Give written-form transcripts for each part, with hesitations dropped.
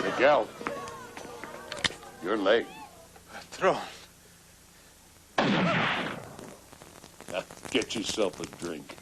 Miguel, you're late. Patron. Now, get yourself a drink.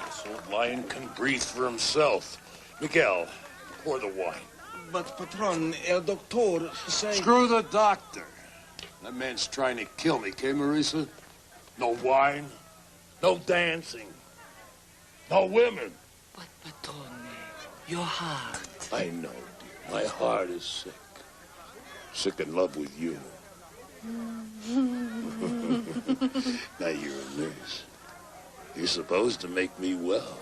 This old lion can breathe for himself. Miguel, pour the wine. But, Patron, el doctor say... Screw the doctor. That man's trying to kill me, okay, Marisa? No wine, no dancing, no women. But, Patron, your heart... I know, dear. My heart is sick. Sick in love with you. Now you're a nurse. You're supposed to make me well.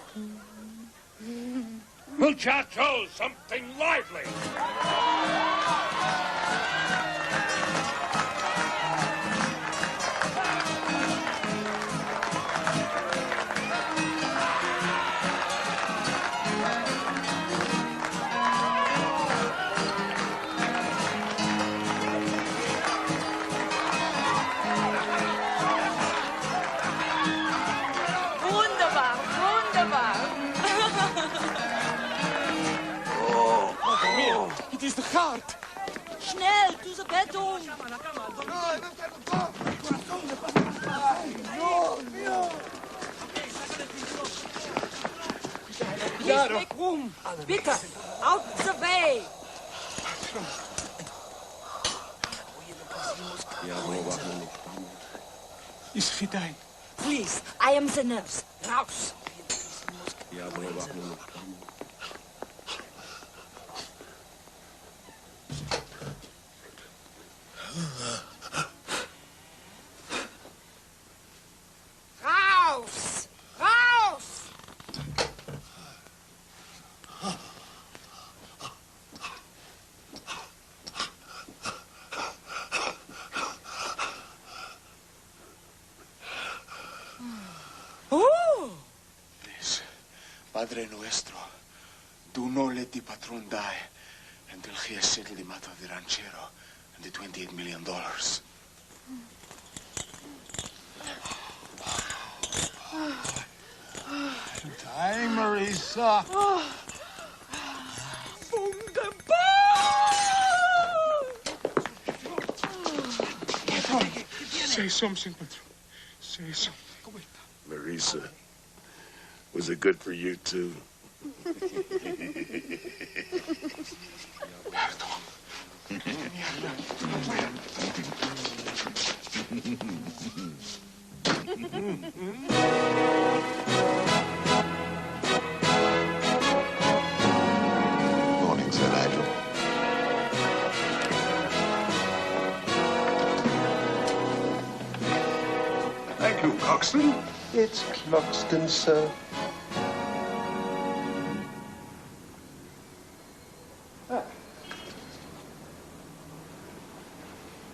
Muchachos, something lively! It is the heart. Schnell, to the bedroom. Please make room. Bitte, out the way. Is he dying? Please, I am the nurse. Raus. Raus! Raus! Padre nuestro, do not let the patron die until he has settled the matter of the ranchero and the $28 million. Dying, Marisa. Say something, patron. Say something. Marisa, was it good for you too? Morning, Sir Nigel. Thank you, Coxswain. It's Cloxton, sir.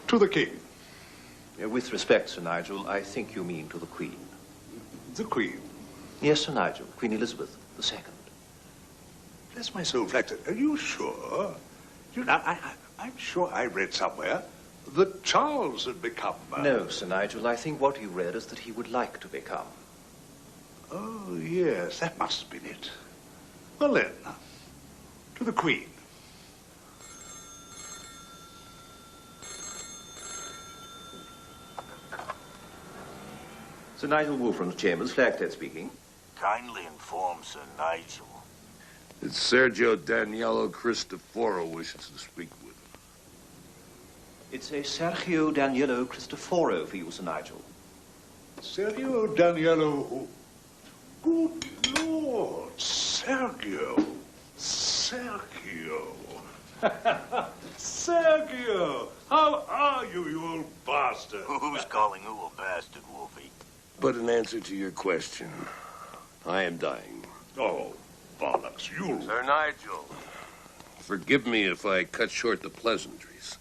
To the king. With respect, Sir Nigel, I think you mean to the Queen. The Queen. Yes, Sir Nigel, Queen Elizabeth II. Bless my soul, Flaxton. Are you sure? You know, I'm sure I read somewhere that Charles had become... No, Sir Nigel, I think what you read is that he would like to become. Oh, yes, that must have been it. Well then, to the Queen. Sir Nigel Wolfram's chambers, Flagstead speaking. Kindly inform Sir Nigel. It's Sergio Daniello Cristoforo wishes to speak with him. It's a Sergio Daniello Cristoforo for you, Sir Nigel. Sergio Daniello... Good Lord, Sergio. Sergio. Sergio, how are you, you old bastard? Who's calling who a bastard, Wolfie? But in answer to your question, I am dying. Oh, bollocks, you... Sir Nigel. Forgive me if I cut short the pleasantries,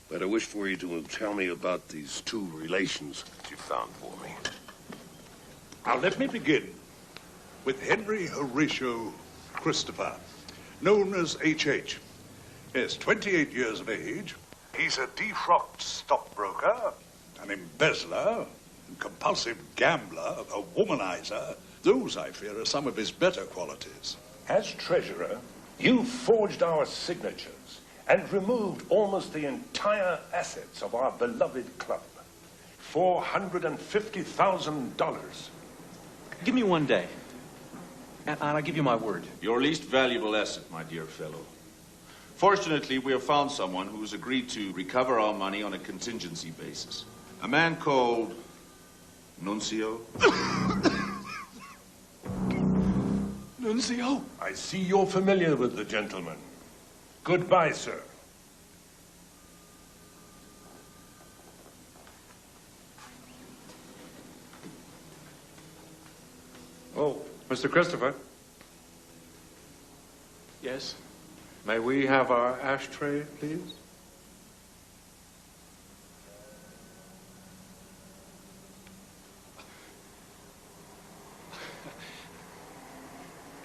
but I wish for you to tell me about these two relations that you found for me. Now, let me begin with Henry Horatio Christopher, known as H.H. Yes, 28 years of age. He's a defrocked stockbroker, an embezzler, a compulsive gambler, a womanizer. Those, I fear, are some of his better qualities. As treasurer, you forged our signatures and removed almost the entire assets of our beloved club. $450,000. Give me one day, and I'll give you my word. Your least valuable asset, my dear fellow. Fortunately, we have found someone who's agreed to recover our money on a contingency basis. A man called Nuncio. Nuncio? I see you're familiar with the gentleman. Goodbye, sir. Oh, Mr. Christopher. Yes? May we have our ashtray, please?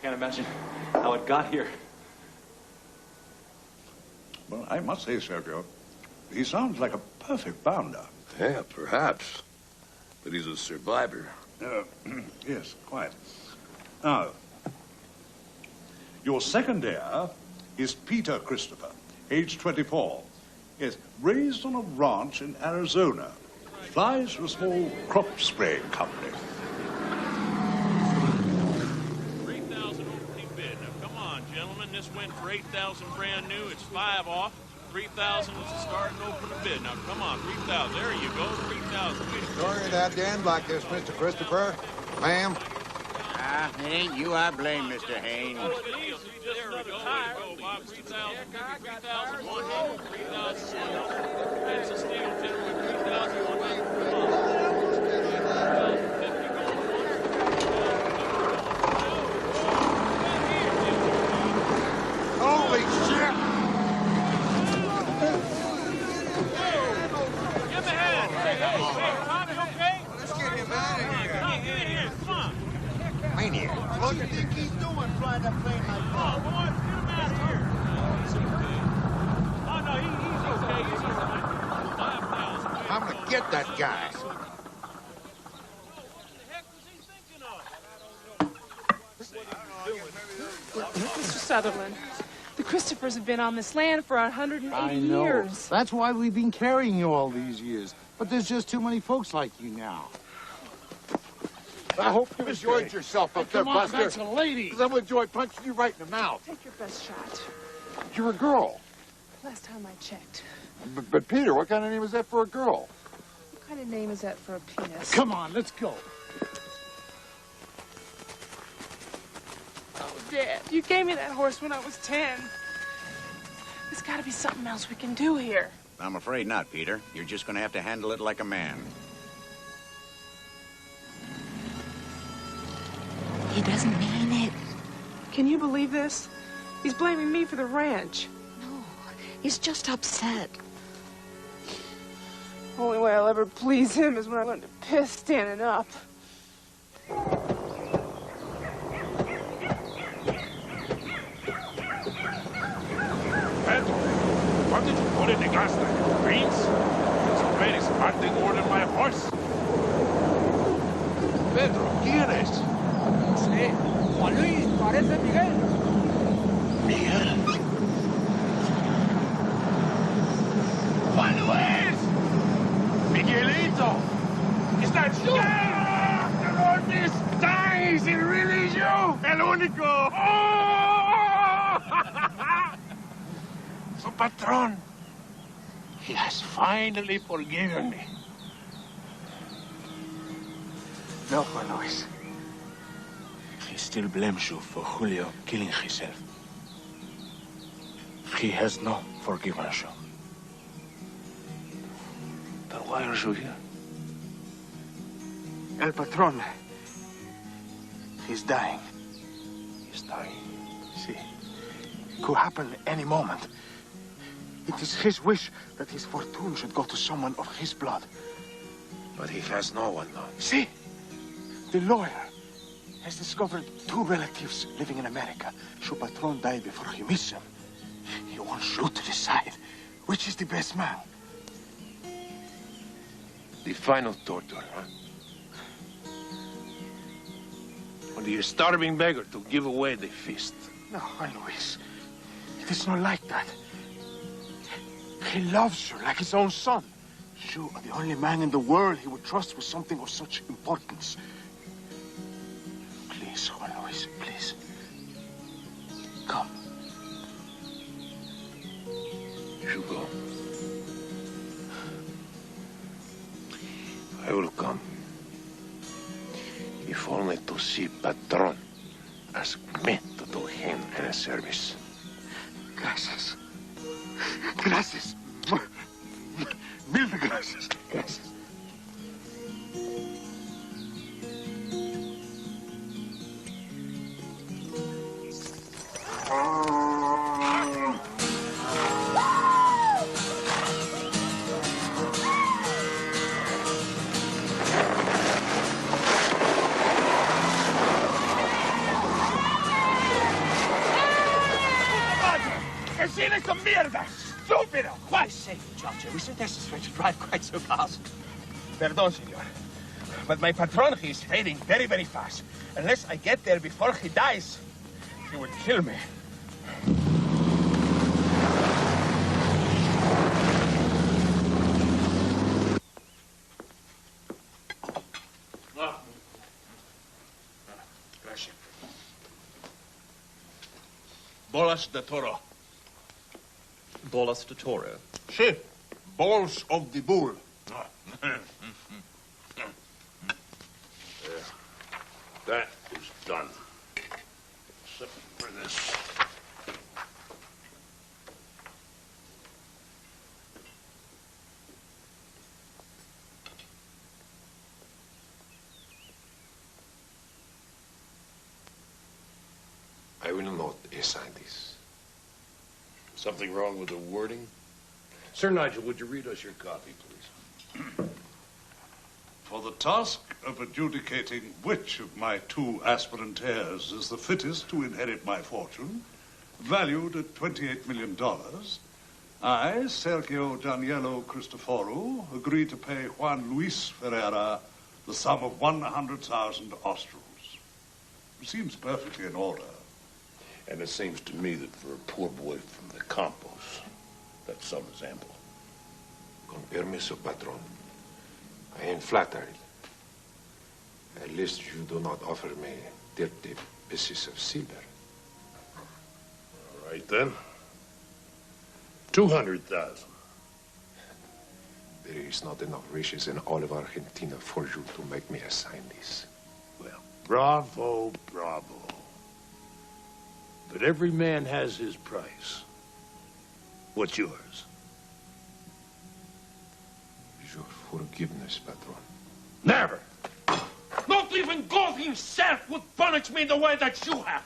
Can't imagine how it got here. Well, I must say, Sergio, he sounds like a perfect bounder. Yeah, perhaps. But he's a survivor. Yes, quite. Now, your second heir is Peter Christopher, age 24. Yes, raised on a ranch in Arizona. Flies for a small crop spraying company. 3,000 opening bid. Now, come on, gentlemen. This went for 8,000 brand new. It's 5 off. 3,000 was the start and open bid. Now, come on, 3,000. There you go, 3,000. Sorry to have to end like this, Mr. Christopher. Ma'am. It ain't you I blame, Mr. Haynes. There we go, Bob. 3,000, 3,000, 100, 3,000, 100. It's a steel tenor with 3,000, 100. Come on. 3,050 going once. Holy shit! Give me a hand. Hey, Tom, you okay? Let's get him out of here. Come on. Maniac. What's he think he's doing flying that plane like that? Oh, boys, get him out of here. He's okay. Oh, no, he's okay. He's all right. I'm gonna get that guy. Mr. Sutherland, the Christophers have been on this land for 180 years. That's why we've been carrying you all these years. But there's just too many folks like you now. I hope you enjoyed yourself up there, Buster. That's a lady. Because I'm gonna enjoy punching you right in the mouth. Take your best shot. You're a girl. Last time I checked. But Peter, what kind of name is that for a girl? What kind of name is that for a penis? Come on, let's go. Oh, Dad, you gave me that horse when I was 10. There's got to be something else we can do here. I'm afraid not, Peter. You're just going to have to handle it like a man. He doesn't mean it. Can you believe this? He's blaming me for the ranch. No, he's just upset. Only way I'll ever please him is when I learn to piss standing up. Pedro, what did you put in the gas tank? Beans? It's a very smart thing to order my horse. Pedro, ¿quién es? Sí, Juan Luis, parece Miguel. Miguel. Juan Luis! Miguelito! Is that you? The Lord is dying! Is it really you? El único! Oh! So, Patron, he has finally forgiven me. No, Juan Luis. He still blames you for Julio killing himself. He has not forgiven you. Then why are you here? El Patron. He's dying. He's dying. See, it could happen any moment. It is his wish that his fortune should go to someone of his blood. But he has no one now. See, the lawyer has discovered 2 relatives living in America. Should Patron die before he meets them, he wants you to decide which is the best man. The final torture, huh? For the starving beggar to give away the feast. No, Juan Luis. It is not like that. He loves you like his own son. You are the only man in the world he would trust with something of such importance. Please, Juan Luis, please. Come. You go. I will come. If only to see Patron. Ask me to do him any service. Gracias. Gracias. Mil gracias. Gracias. ¡Encima con mierda! ¡Estúpido! Why save George? We shouldn't necessarily to drive quite so fast. Perdón, senor. But my patron, he's fading very, very fast. Unless I get there before he dies, he would kill me. Gracias. Bolas de toro. Bolas de toro. Sí, balls of the bull. That is done. Except for this. I will not assign this. Something wrong with the wording? Sir Nigel, would you read us your copy, please? For the task of adjudicating which of my two aspirant heirs is the fittest to inherit my fortune, valued at $28 million, I, Sergio Danielo Cristoforo, agree to pay Juan Luis Ferreira the sum of 100,000 Australs. It seems perfectly in order. And it seems to me that for a poor boy from the Campos, that sum is ample. Con permiso, patron. I am flattered. At least you do not offer me 30 pieces of silver. All right, then. 200,000. There is not enough riches in all of Argentina for you to make me assign this. Well, bravo, bravo. But every man has his price. What's yours? Your forgiveness, patron. Never! Not even God himself would punish me the way that you have.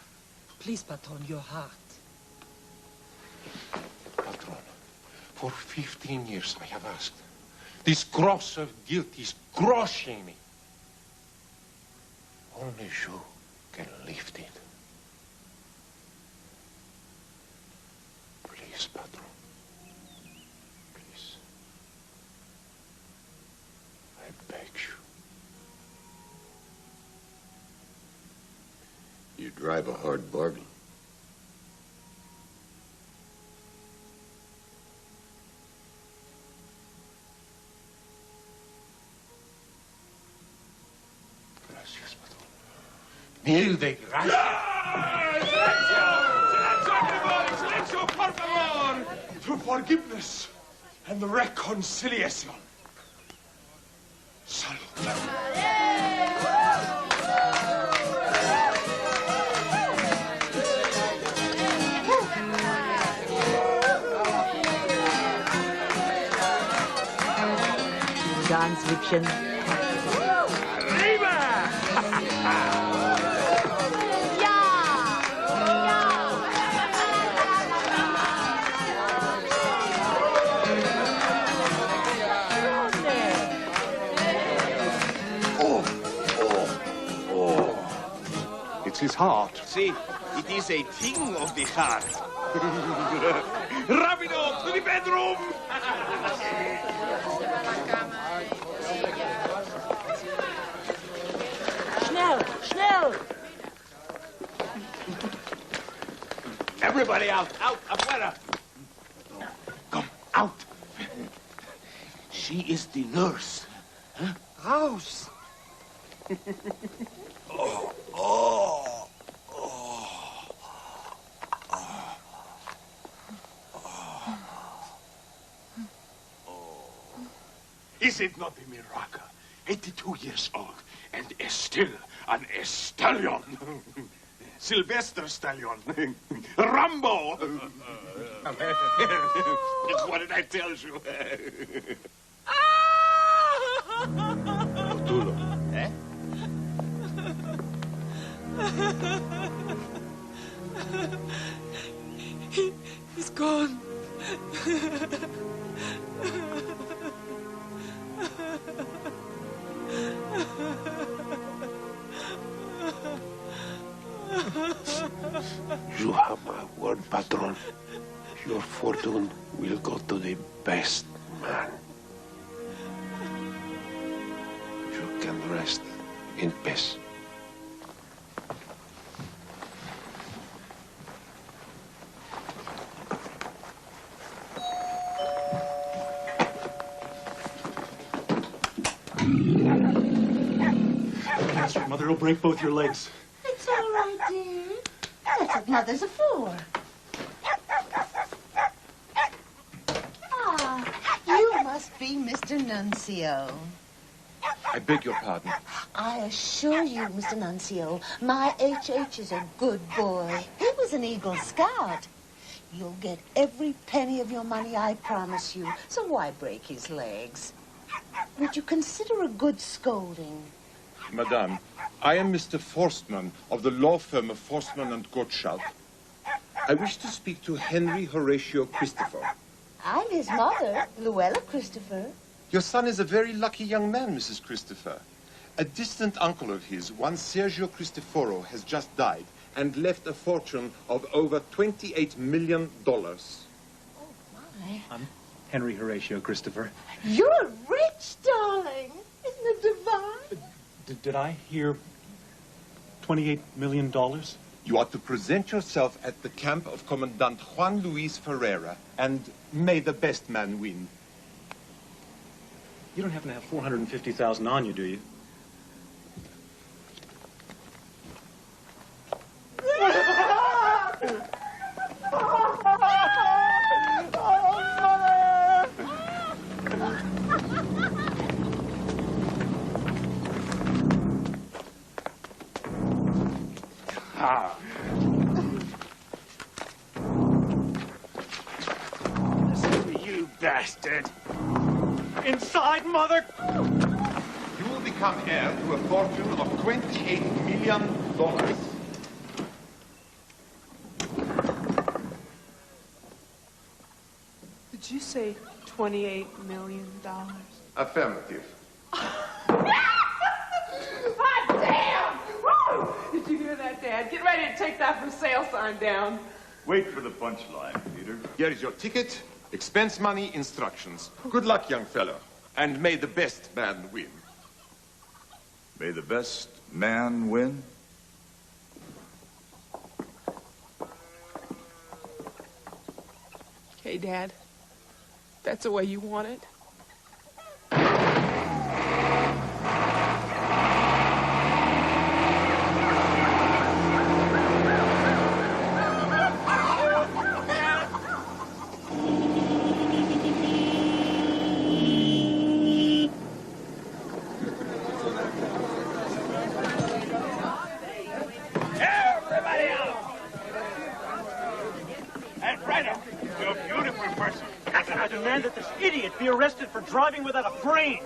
Please, patron, your heart. Patron, for 15 years I have asked. This cross of guilt is crushing me. Only you can lift it. Please, patron. Please. I beg you. You drive a hard bargain. Gracias, patron. Mil de gracias. Silencio, por favor! To forgiveness and the reconciliation. Salud. Ganz Wippchen. Arriba! It's his heart. See, it is a thing of the heart. Rapido, to the bedroom! Schnell, schnell! Everybody out, afuera. Come, out. She is the nurse. Huh? Raus! Is it not a miracle? 82 years old and is still an stallion. Sylvester Stallion. Rambo. What did I tell you? Arturo. Eh? He's gone. You have my word, patron. Your fortune will go to the best man. You can rest in peace. Your mother will break both your legs. It's all right, dear. That's what mothers are for. Ah, you must be Mr. Nuncio. I beg your pardon. I assure you, Mr. Nuncio, my H.H. is a good boy. He was an Eagle Scout. You'll get every penny of your money, I promise you. So why break his legs? Would you consider a good scolding? Madame, I am Mr. Forstmann of the law firm of Forstmann and Gottschalk. I wish to speak to Henry Horatio Christopher. I'm his mother, Luella Christopher. Your son is a very lucky young man, Mrs. Christopher. A distant uncle of his, one Sergio Cristoforo, has just died and left a fortune of over $28 million. Oh, my. I'm Henry Horatio Christopher. You're rich, darling. Isn't it divine? Did I hear $28 million? You are to present yourself at the camp of Commandant Juan Luis Ferreira, and may the best man win. You don't happen to have $450,000 on you, do you? You bastard! Inside, mother! You will become heir to a fortune of $28 million. Did you say $28 million? Affirmative. Hot damn! Woo! Did you hear that, Dad? Get ready to take that for sale sign down. Wait for the punchline, Peter. Here is your ticket, expense money, instructions. Good luck, young fellow, and may the best man win. May the best man win? Okay, Dad. That's the way you want it. Everybody out! And right up, you're a beautiful person. I demand that this idiot be arrested for driving without a brain.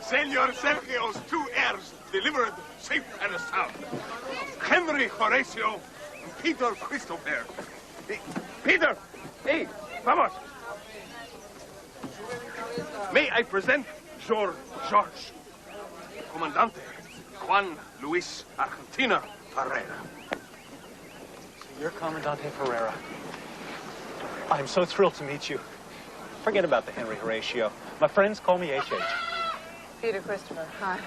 Senor Sergio's 2 heirs delivered safe and sound. Henry Horatio and Peter Christopher. Peter! Hey, vamos! May I present George, Comandante Juan Luis Argentina Ferreira. You're Comandante Ferreira. I'm so thrilled to meet you. Forget about the Henry Horatio. My friends call me H.H. Peter Christopher, hi.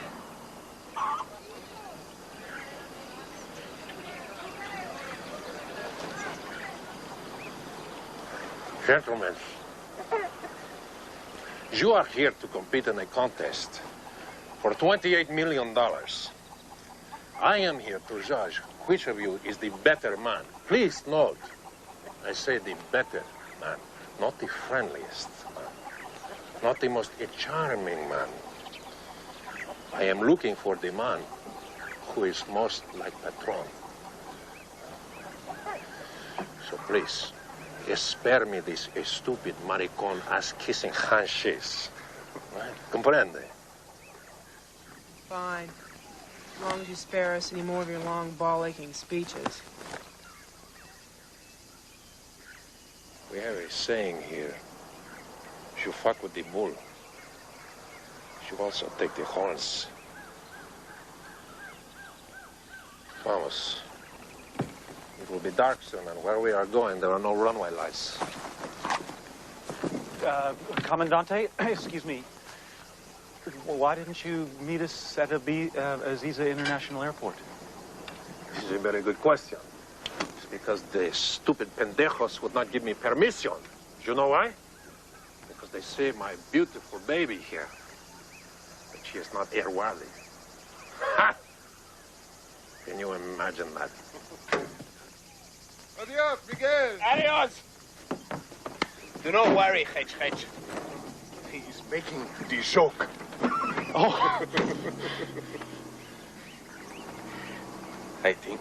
Gentlemen, you are here to compete in a contest for $28 million. I am here to judge which of you is the better man. Please note, I say the better man, not the friendliest man, not the most charming man. I am looking for the man who is most like Patron. So please, spare me this stupid maricon ass-kissing handshakes. Right? Comprende? Fine. As long as you spare us any more of your long, ball-aching speeches. We have a saying here. If you fuck with the bull, you also take the horns. Vamos. It will be dark soon, and where we are going, there are no runway lights. Commandante, excuse me. Why didn't you meet us at Aziza International Airport? This is a very good question. It's because the stupid pendejos would not give me permission. Do you know why? Because they say my beautiful baby here, but she is not airworthy. Ha! Can you imagine that? Adios, Miguel. Adios. Do not worry, Hedge. He's making the joke. Oh. I think.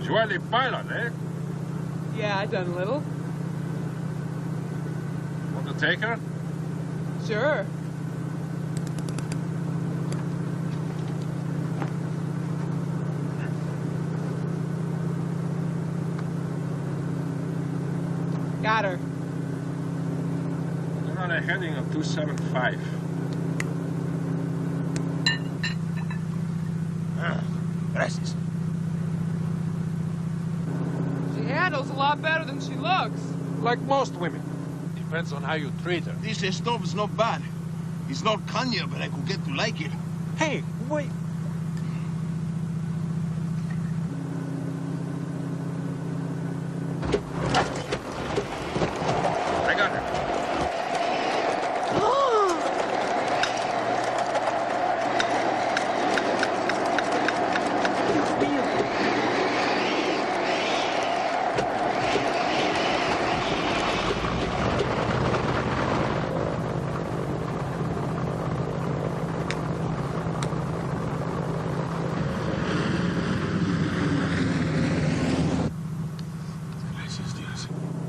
You are the pilot, eh? Yeah, I done a little. Want to take her? Sure. Got her. They're on a heading of 275. Gracias. She handles a lot better than she looks. Like most women. Depends on how you treat her. This stuff is not bad. It's not Kanye, but I could get to like it. Hey, wait. I got her.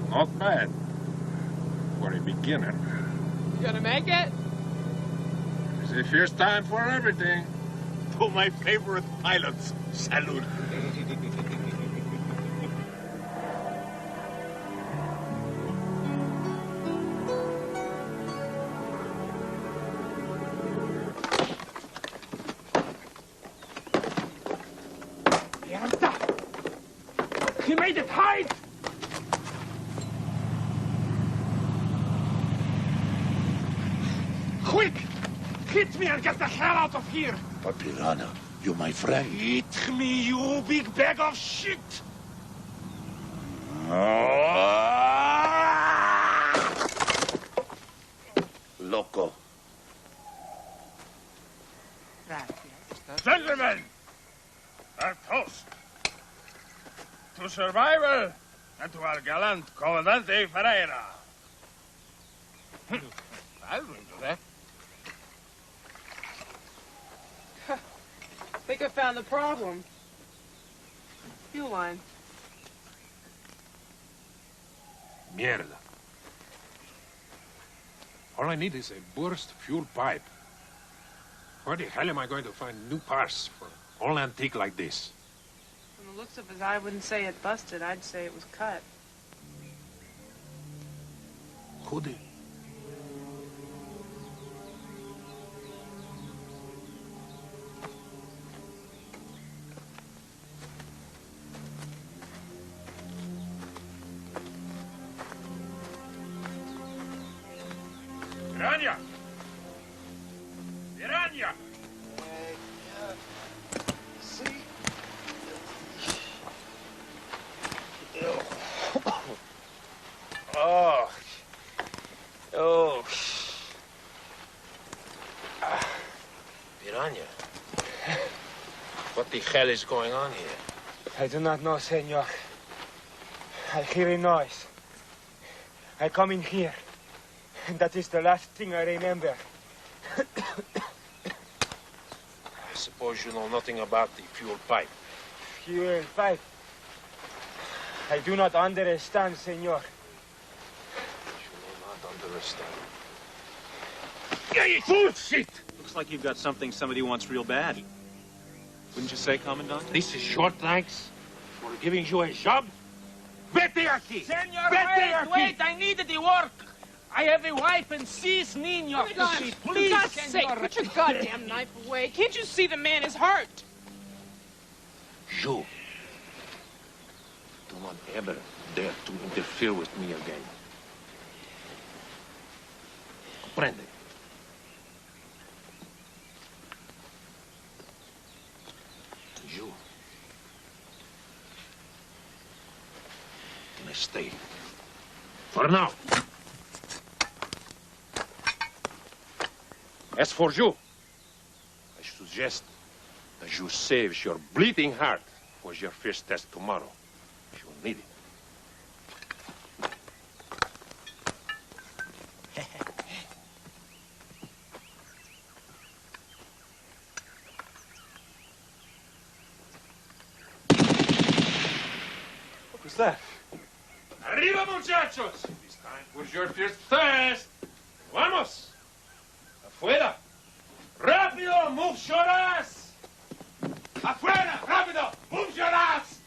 Not bad. For a beginner. You gonna make it? It's the first time for everything. To my favorite pilots. Salute. He made it hide! Quick! Hit me and get the hell out of here! But Piranha, you're my friend. Hit me, you big bag of shit! Loco. Gentlemen, our toast to survival and to our gallant Comandante Ferreira. I'll drink to that. Think I found the problem. Fuel line. Mierda. All I need is a burst fuel pipe. Where the hell am I going to find new parts for all antique like this? From the looks of his eye, I wouldn't say it busted. I'd say it was cut. Who did? Piranha! Piranha! See? Oh. Oh. Piranha. What the hell is going on here? I do not know, senor. I hear a noise. I come in here, and that is the last thing I remember. I suppose you know nothing about the fuel pipe. Fuel pipe. I do not understand, senor. You will not understand. Bullshit! Looks like you've got something somebody wants real bad. Wouldn't you say, Commandant? This is short thanks for giving you a job? Vete aquí! Senor, Vete wait, aquí! I need the work. I have a wife and 6 niños to see. For Please, God's sake, senor. put your goddamn knife away. Can't you see the man is hurt? You do not ever dare to interfere with me again. Comprende? You can stay. For now. As for you, I suggest that you save your bleeding heart for your first test tomorrow. You'll need it. What was that? Arriba, muchachos! It's time for your first test. Vamos! Afuera! Rápido, move your ass! Afuera, rápido, move your ass!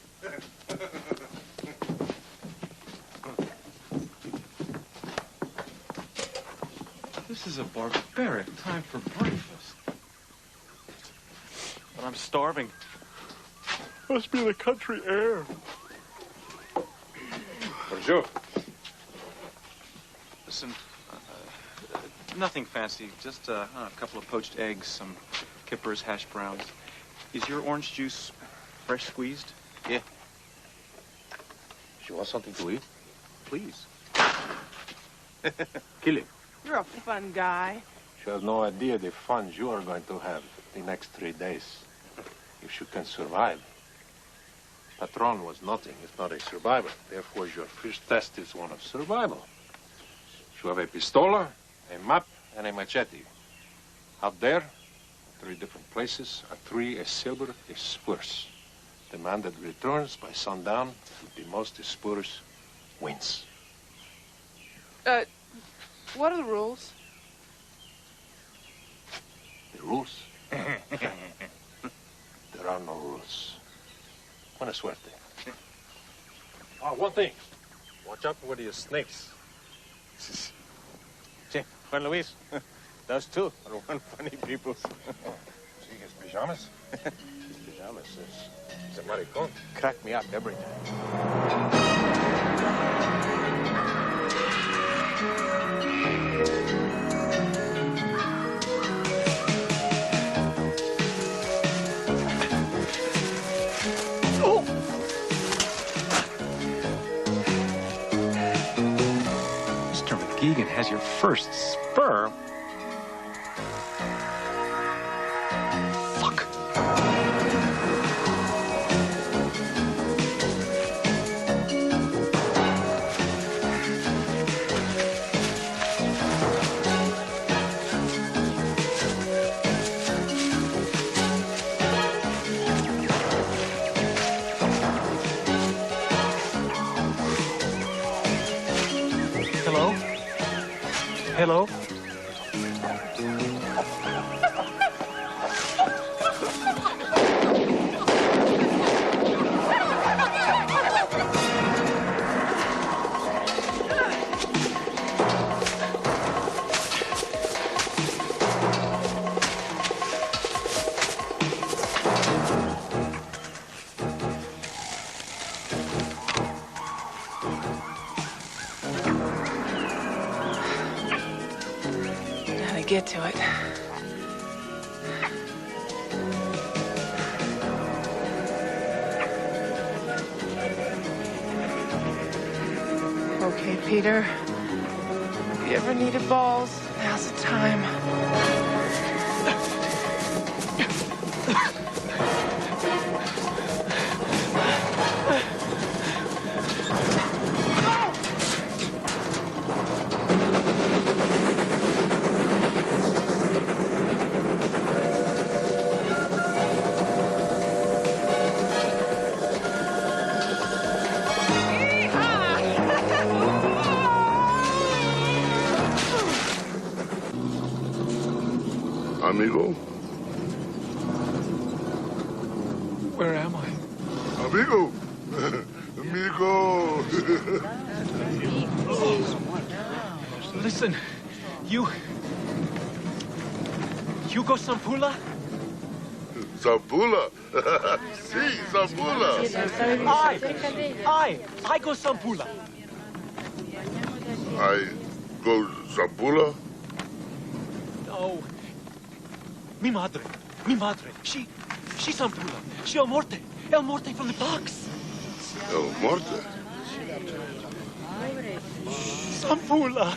is a barbaric time for breakfast. But I'm starving. Must be the country air. Bonjour. Listen, nothing fancy. Just a couple of poached eggs, some kippers, hash browns. Is your orange juice fresh squeezed? Yeah. You want something to eat? Please. Kill him. You're a fun guy. You have no idea the fun you are going to have the next 3 days. If you can survive. Patron was nothing if not a survivor. Therefore, your first test is one of survival. You have a pistola, a map, and a machete. Out there, 3 different places, a 3, a silver, a spurs. The man that returns by sundown with the most spurs wins. What are the rules? The rules? There are no rules. Buena suerte. Oh, one thing. Watch out for the snakes. Juan Luis, those two are one funny people. See his pajamas? His pajamas is a maricon. Crack me up every time. Mr. McGeegan has your first spur. Fuck. Hello? Hello? Gotta get to it. Okay, Peter. If you ever needed balls, now's the time. Amigo? Where am I? Amigo! Amigo! Listen, you go Sampula? Sampula? Si, Sampula! I go Sampula. I go Sampula? No. Mi madre. She Sampula. She El Morte from the box. El Morte? Sampula.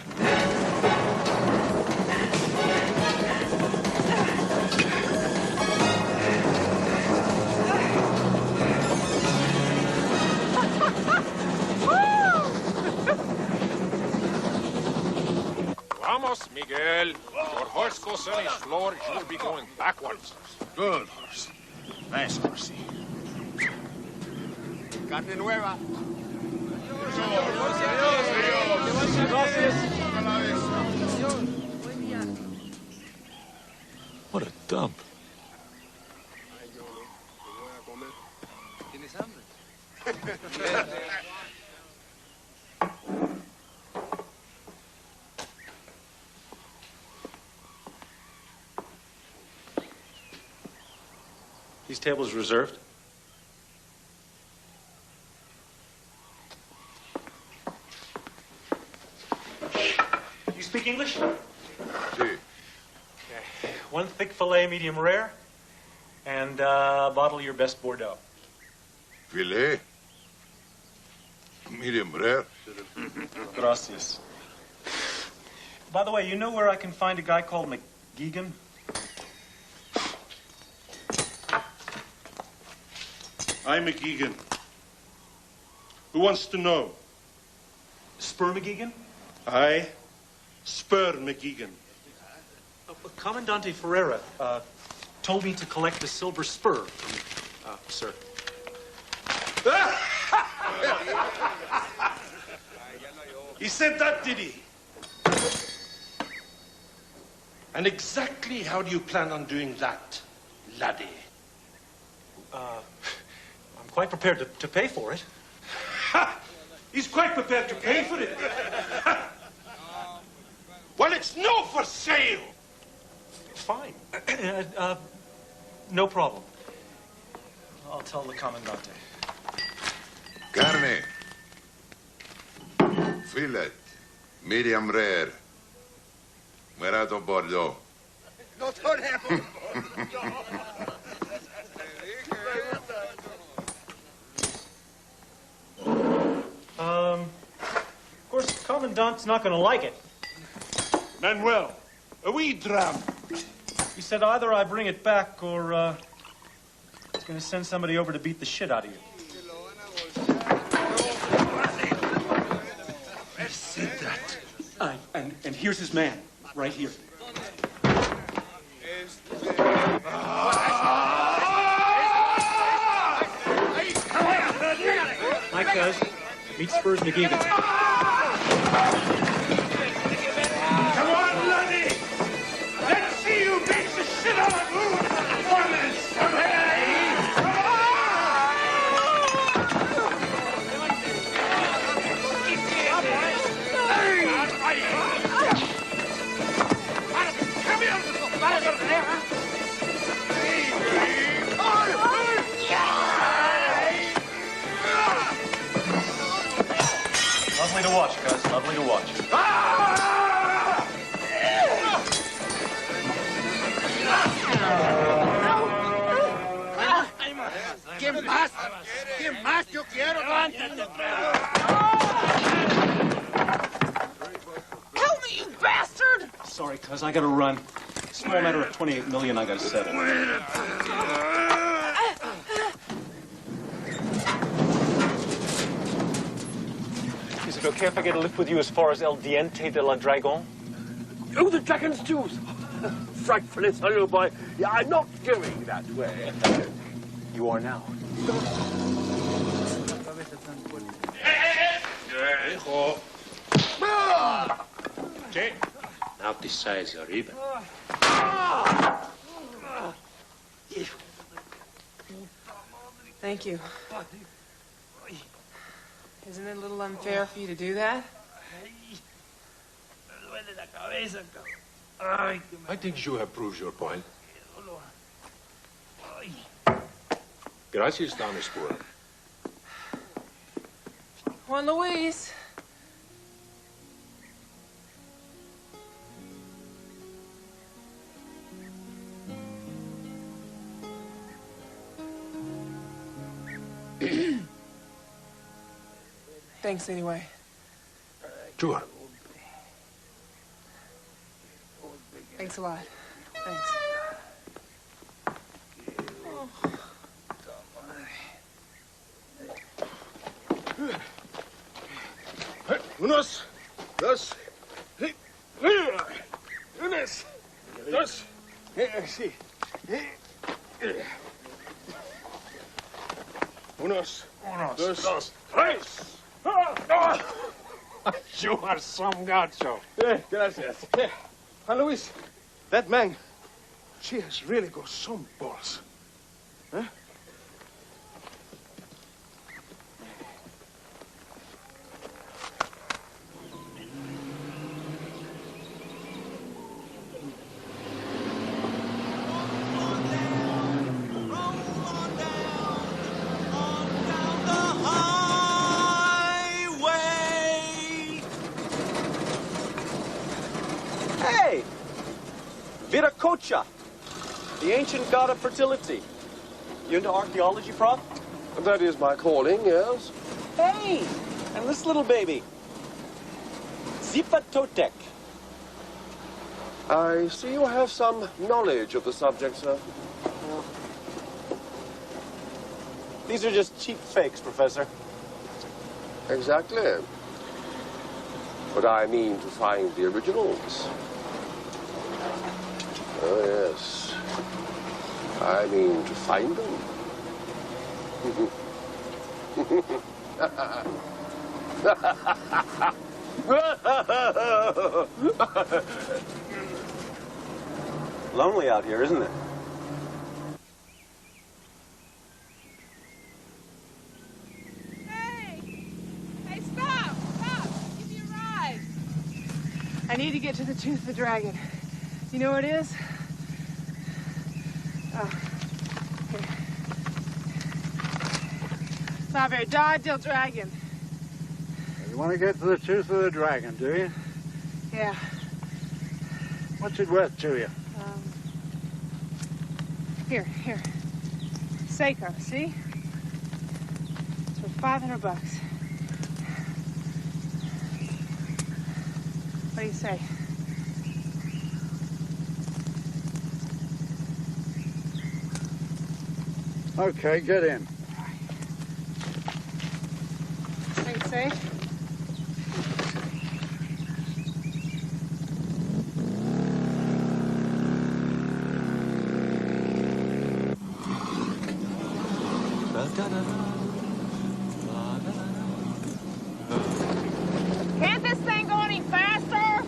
Vamos, Miguel. Your horse goes on his floor, you will be going backwards. Good horse. Nice horsey. Carne nueva. What a dump. ¿Tienes hambre? table is reserved. You speak English? Si. Okay. One thick fillet, medium rare, and a bottle of your best Bordeaux. Filet? Medium rare? Gracias. By the way, you know where I can find a guy called McGeegan? I'm McGeegan. Who wants to know? Spur McGeegan? I, Spur McGeegan. Commandante Ferreira told me to collect the silver spur from you, sir. He said that, did he? And exactly how do you plan on doing that, laddie? I'm quite prepared to pay for it. He's quite prepared to pay for it. Well, it's no for sale. Fine. No problem. I'll tell the Commandante. Carne. Fillet. Medium rare. Merato Bordeaux. No tornemos. Of course, the Commandant's not going to like it. Manuel, a wee dram. He said either I bring it back or he's going to send somebody over to beat the shit out of you. Who said that? And here's his man, right here. Hi, cuz. Meet Spurs McGeegan. Come on, laddie! Let's see you beat the shit out of who for this! Lovely to watch, cuz. Lovely to watch. ¿Qué más? ¿Qué más yo quiero? Help me, you bastard! Sorry, cuz. I got to run. Small matter of 28 million I got to settle. Is it okay if I get a lift with you as far as El Diente de la Dragon? Oh, the dragon's tooth! Frightfully sorry, boy. Yeah, I'm not going that way. You are now. Hijo. Okay. Now decides your even. Thank you. Isn't it a little unfair for you to do that? I think you have proved your point. Gracias, Dame Spur. Juan Luis. Thanks anyway. Sure. Thanks a lot. Thanks. Unos, dos, unos, dos, sí. Unos, dos, tres. You are some gacho. Gracias. Juan Luis, that man, she has really got some balls. Huh? Viracocha, the ancient god of fertility. You into archaeology, Prof? That is my calling, yes. Hey, and this little baby. Zipatotec. I see you have some knowledge of the subject, sir. These are just cheap fakes, Professor. Exactly. But I mean to find the originals. Oh, yes. I mean to find them. Lonely out here, isn't it? Hey, stop! Stop! Give me a ride! I need to get to the Tooth of the Dragon. You know where it is? Oh. Here. Saber, Dog Del Dragon. You want to get to the Tooth of the Dragon, do you? Yeah. What's it worth to you? Here. Seiko, see? It's for $500. What do you say? Okay, get in. Stay safe. Can't this thing go any faster?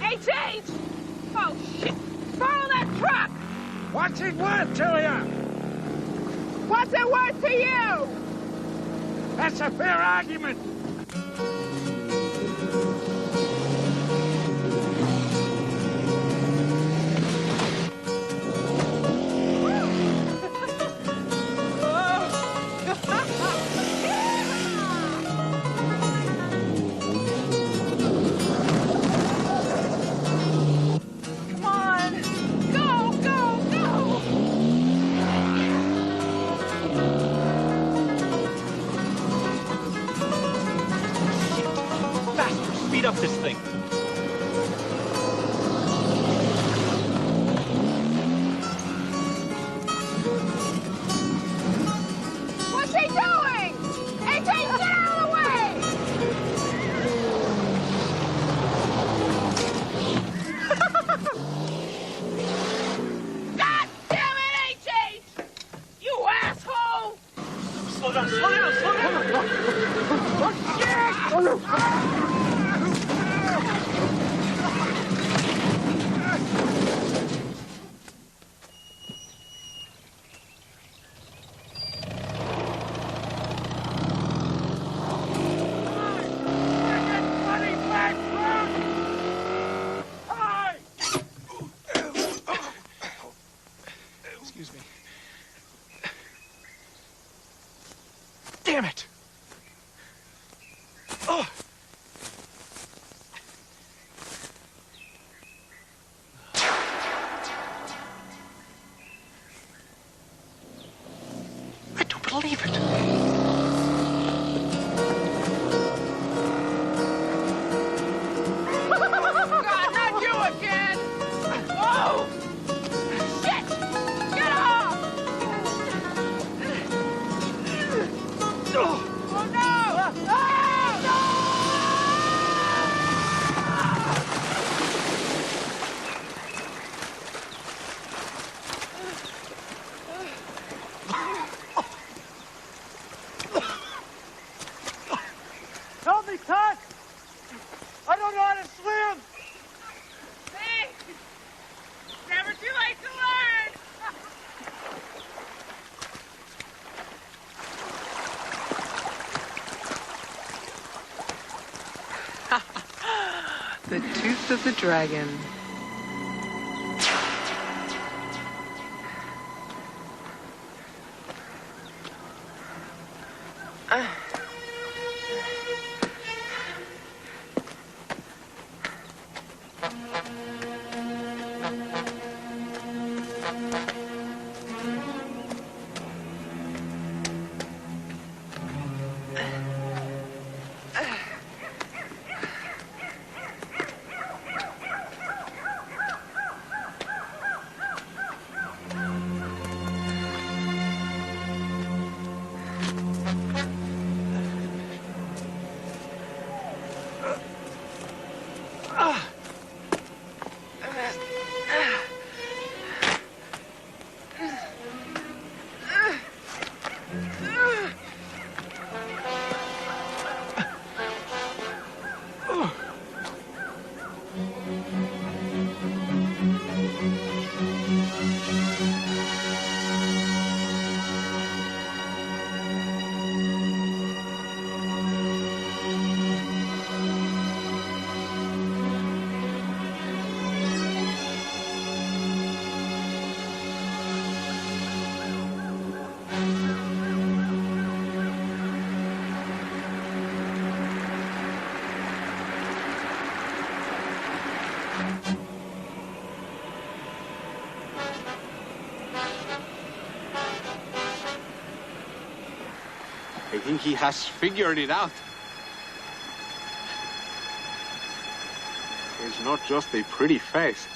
H! Oh, shit! Follow that truck! What's it worth to you? What's it worth to you? That's a fair argument. Come on! Go! Faster, speed up this thing. What's he doing? H, get out of the way! God damn it, H! You asshole! Slow down! Excuse me. Damn it! Oh! I don't believe it. God, not you again! Whoa! Shit! Get off! Oh no! Help me, Todd! I don't know how to swim! Hey! It's never too late to learn! The Tooth of the Dragon. I think he has figured it out. It's not just a pretty face.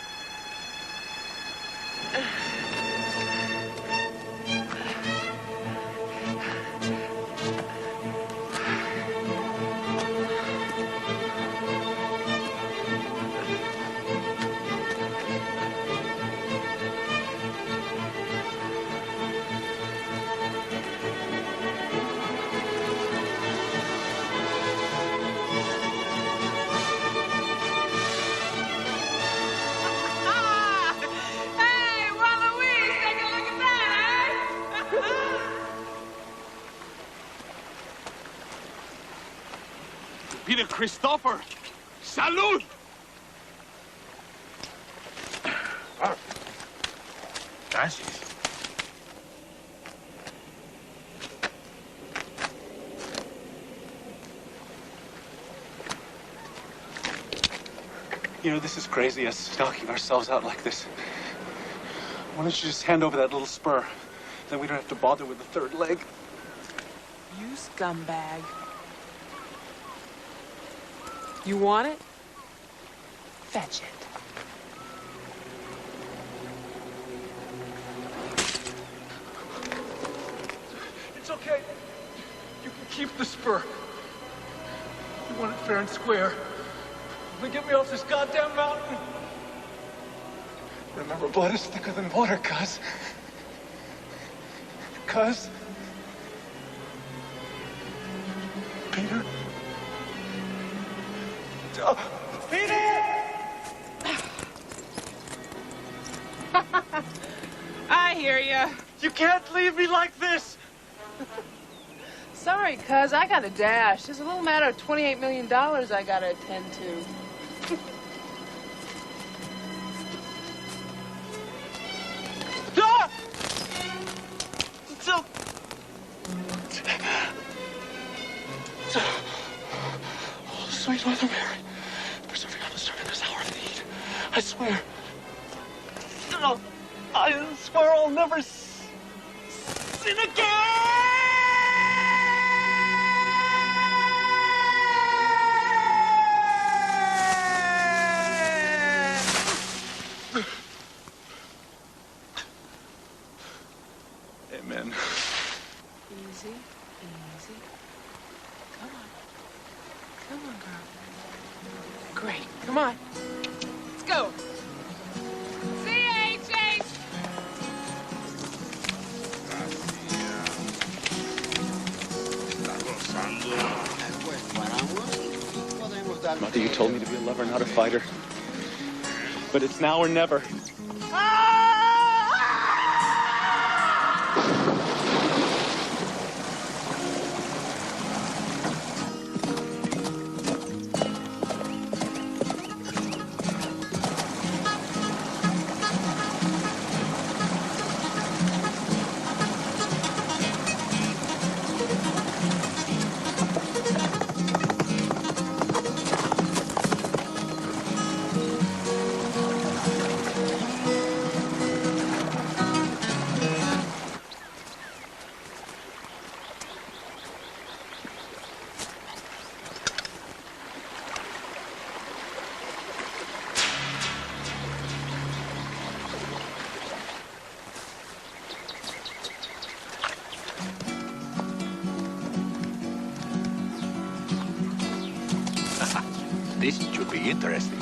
Peter Christopher! Salud! Gracias. You know, this is crazy, us knocking ourselves out like this. Why don't you just hand over that little spur? Then we don't have to bother with the third leg. You scumbag. You want it? Fetch it. It's okay. You can keep the spur. You want it fair and square. Only get me off this goddamn mountain. Remember, blood is thicker than water, cuz. Cuz. Peter. Peter! I hear ya. You can't leave me like this! Sorry, cuz, I gotta dash. There's a little matter of $28 million I gotta attend to. Oh, sweet Mother Mary, preserve me on the stern in this hour of need. I swear. No, I swear I'll never sin again! Amen. Easy, easy. Come on. Come on, girl. Great. Come on. Let's go. See ya, H.H. Mother, you told me to be a lover, not a fighter. But it's now or never. This should be interesting.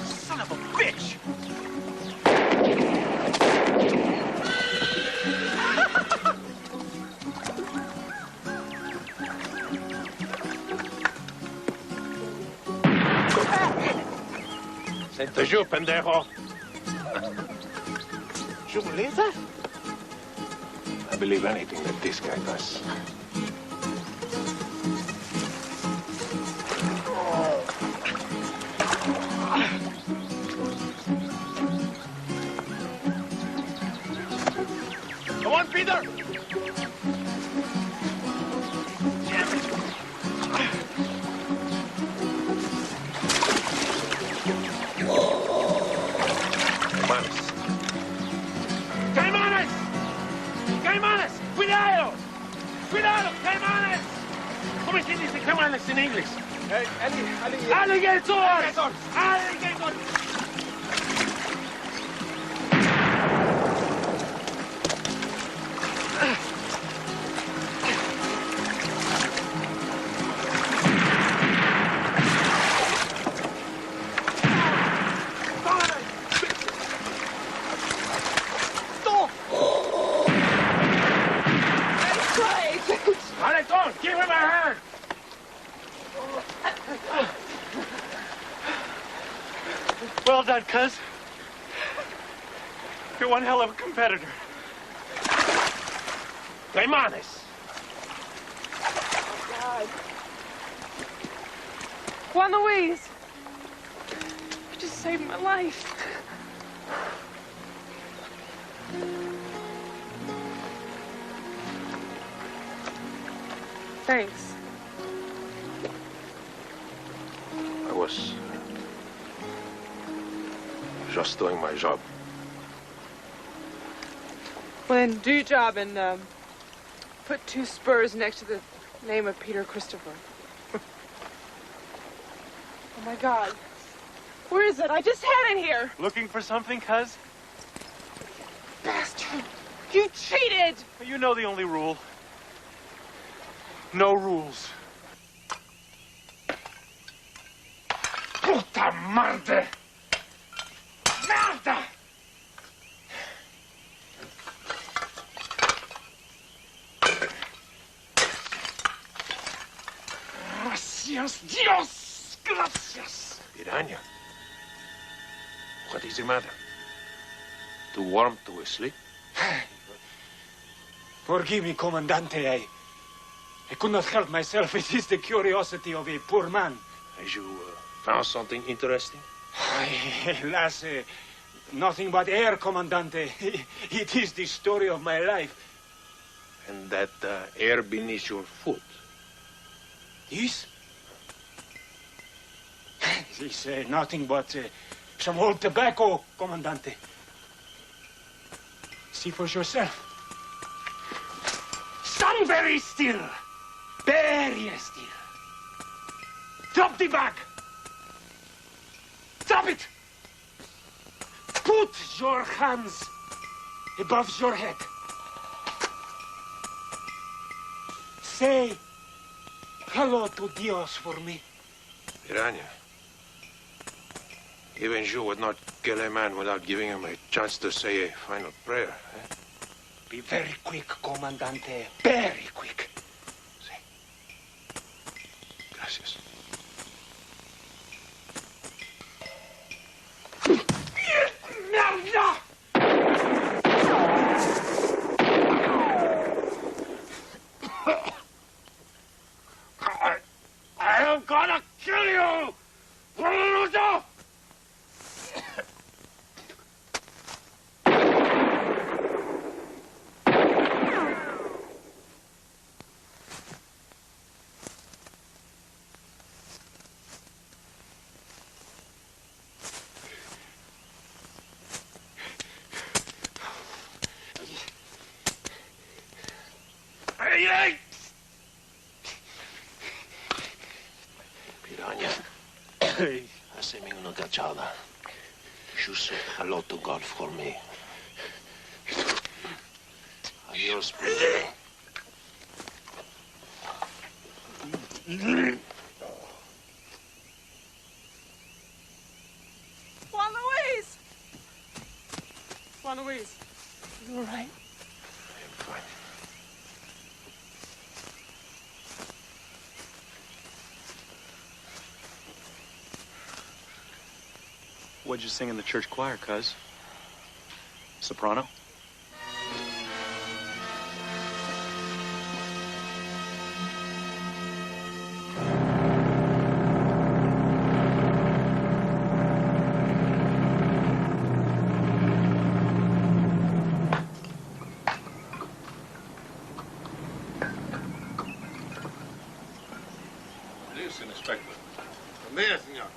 Son of a bitch! C'est toujours, pendejo. You believe that? I believe anything that this guy does. Come on, Peter! Caimanes! Caimanes! cuidado! ¡Caimanes! ¿Cómo se dice caimanes en inglés? Alligator! Alligator! Give him a hand! Well done, cuz. You're one hell of a competitor. Caimanes! Oh, God. Juan Luis! You just saved my life. Thanks. I was just doing my job. Well, then do your job and put 2 spurs next to the name of Peter Christopher. Oh, my God. Where is it? I just had it here. Looking for something, cuz? Bastard! You cheated! You know the only rule. No rules. Puta madre! Merda! Gracias, Dios! Gracias! Piranha. What is the matter? Too warm to sleep? Forgive me, Comandante. I could not help myself. It is the curiosity of a poor man. Has you found something interesting? Alas, nothing but air, Comandante. It is the story of my life. And that air beneath your foot? This? This nothing but some old tobacco, Comandante. See for yourself. Stand very still. Very still. Drop the bag. Drop it. Put your hands above your head. Say hello to Dios for me. Piranha. Even you would not kill a man without giving him a chance to say a final prayer. Eh? Be very quick, Comandante. Very quick. Gracias. Merda! I am gonna kill you! Bruno! Piranha. Haceme una cachada. You say hello to God for me. Adios, Piranha. Juan Luis! Juan Luis, you all right? I'm fine. What'd you sing in the church choir, cuz? Soprano? Listen, Inspector. Come here, senor.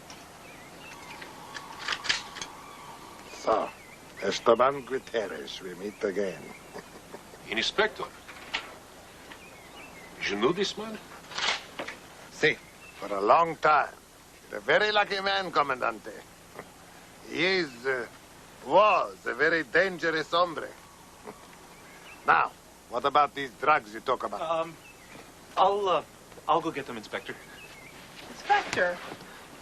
So, Esteban Gutierrez, we meet again. Inspector. You knew this man? See, for a long time. He's a very lucky man, Comandante. He was a very dangerous hombre. Now, what about these drugs you talk about? I'll go get them, Inspector. Inspector,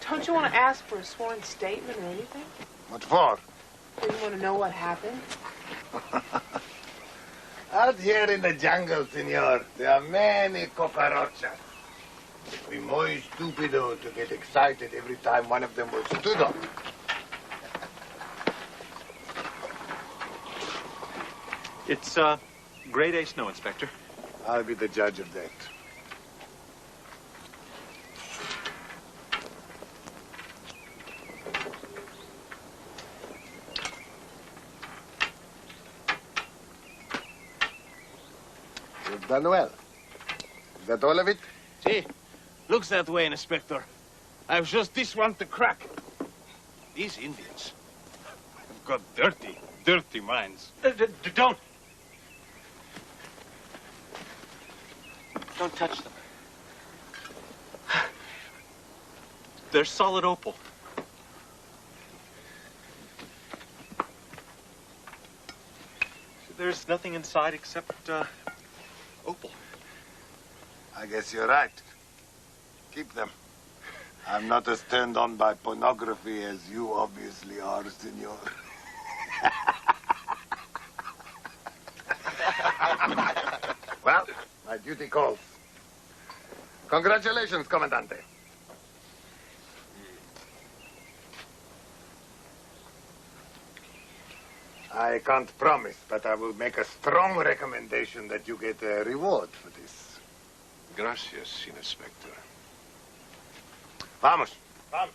don't you want to ask for a sworn statement or anything? What for? Do you want to know what happened? Out here in the jungle, senor, there are many cucarachas. It'd be muy stupido to get excited every time one of them was stood up. It's, grade A snow, Inspector. I'll be the judge of that. You've done well. Is that all of it? See, looks that way, Inspector. I've just this one to crack. These Indians have got dirty, dirty minds. Don't touch them. They're solid opal. There's nothing inside except, opal. I guess you're right. Keep them. I'm not as turned on by pornography as you obviously are, senor. Well, my duty calls. Congratulations, Comandante. I can't promise, but I will make a strong recommendation that you get a reward for this. Gracias, Inspector. Vamos. Vamos.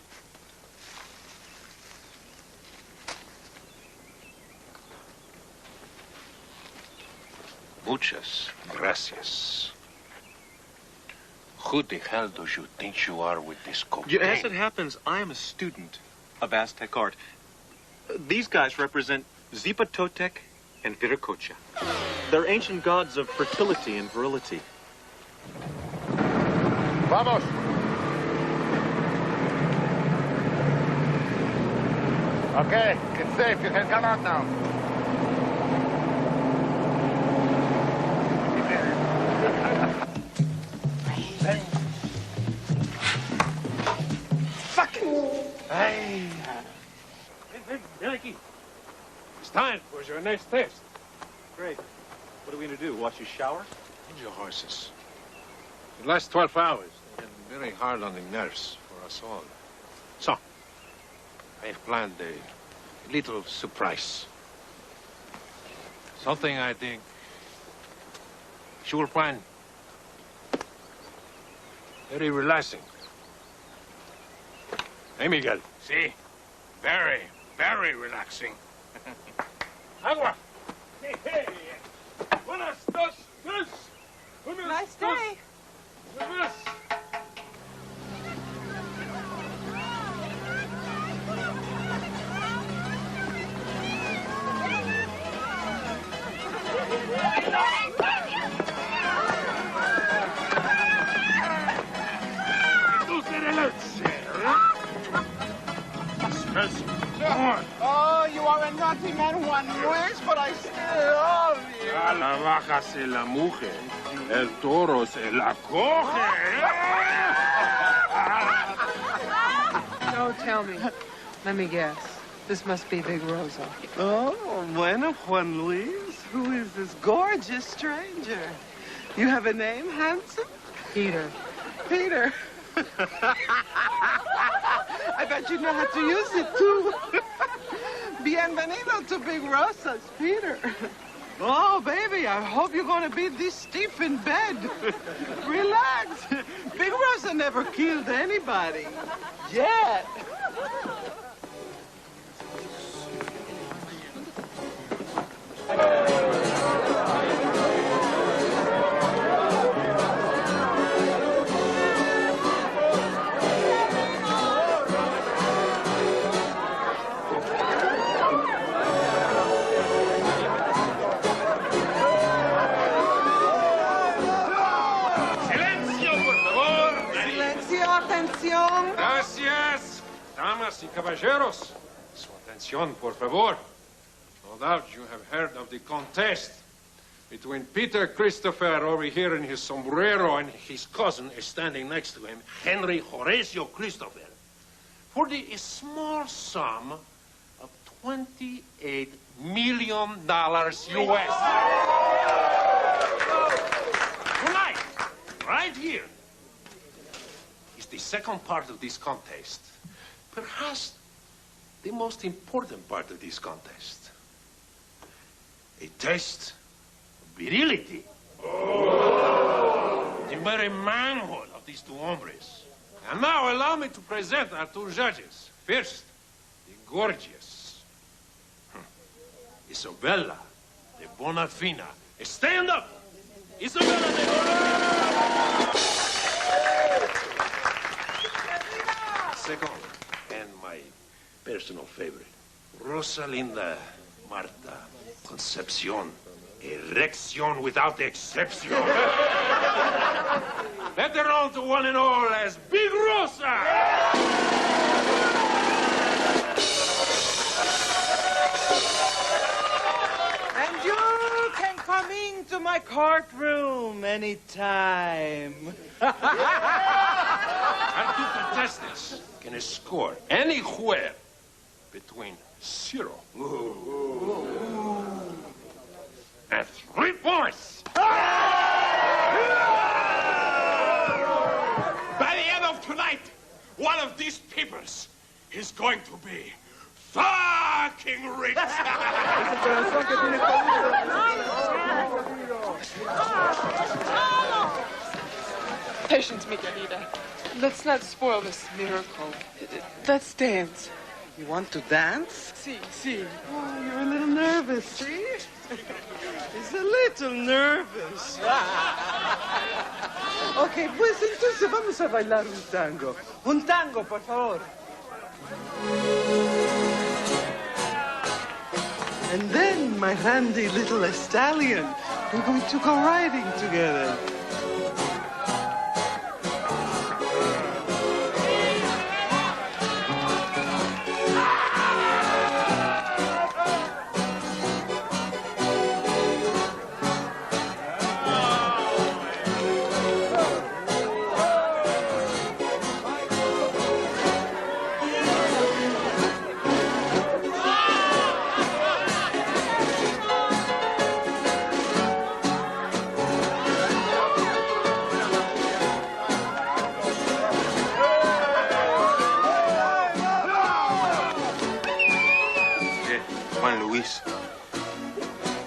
Muchas gracias. Who the hell do you think you are with this cocaine? As it happens, I am a student of Aztec art. These guys represent Zipatotec and Viracocha. They're ancient gods of fertility and virility. Vamos. Okay, it's safe. You can come out now. Hey. Hey, it's time for your next test. Great. What are we going to do, watch you shower? Hold your horses. The last 12 hours have been very hard on the nerves for us all. So, I've planned a little surprise. Something I think you will find very relaxing. Hey, Miguel. See? Very, very relaxing. Agua! Hey, hey! Buenas dos! Nice day. Oh, you are a naughty man, one wish, but I still love you. A la baja se la mujer, el toro se la coge. Don't tell me. Let me guess. This must be Big Rosa. Oh, bueno, Juan Luis. Who is this gorgeous stranger? You have a name, handsome? Peter. Peter. I bet you know how to use it, too. Bienvenido to Big Rosa's, Peter. Oh, baby, I hope you're going to be this stiff in bed. Relax. Big Rosa never killed anybody. Yet. Damas y caballeros, su atención, por favor. No doubt you have heard of the contest between Peter Christopher over here in his sombrero and his cousin is standing next to him, Henry Horatio Christopher, for the small sum of $28 million US. Tonight, right here, is the second part of this contest. Perhaps the most important part of this contest. A test of virility. The very manhood of these two hombres. And now allow me to present our two judges. First, the gorgeous Isabella de Bonafina. Stand up! Isabella de Bonafina! Second, and my personal favorite, Rosalinda Marta Concepcion. Erection without exception. Better known to one and all as Big Rosa! And you can come into my courtroom anytime. Our two contestants can score anywhere between 0 and 3 points. By the end of tonight, one of these papers is going to be fucking rich. Patience, Miguelita. Let's not spoil this miracle. Let's dance. You want to dance? See. Oh, you're a little nervous, see? He's a little nervous. Ok, pues entonces vamos a bailar un tango. Un tango, por favor. And then, my handy little stallion, we're going to go riding together.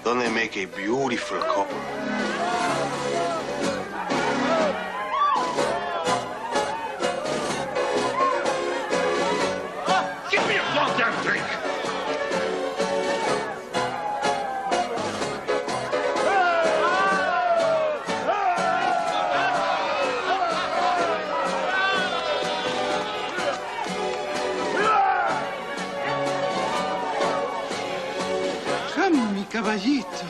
Don't they make a beautiful couple? Give me a goddamn drink. Come, mi caballito.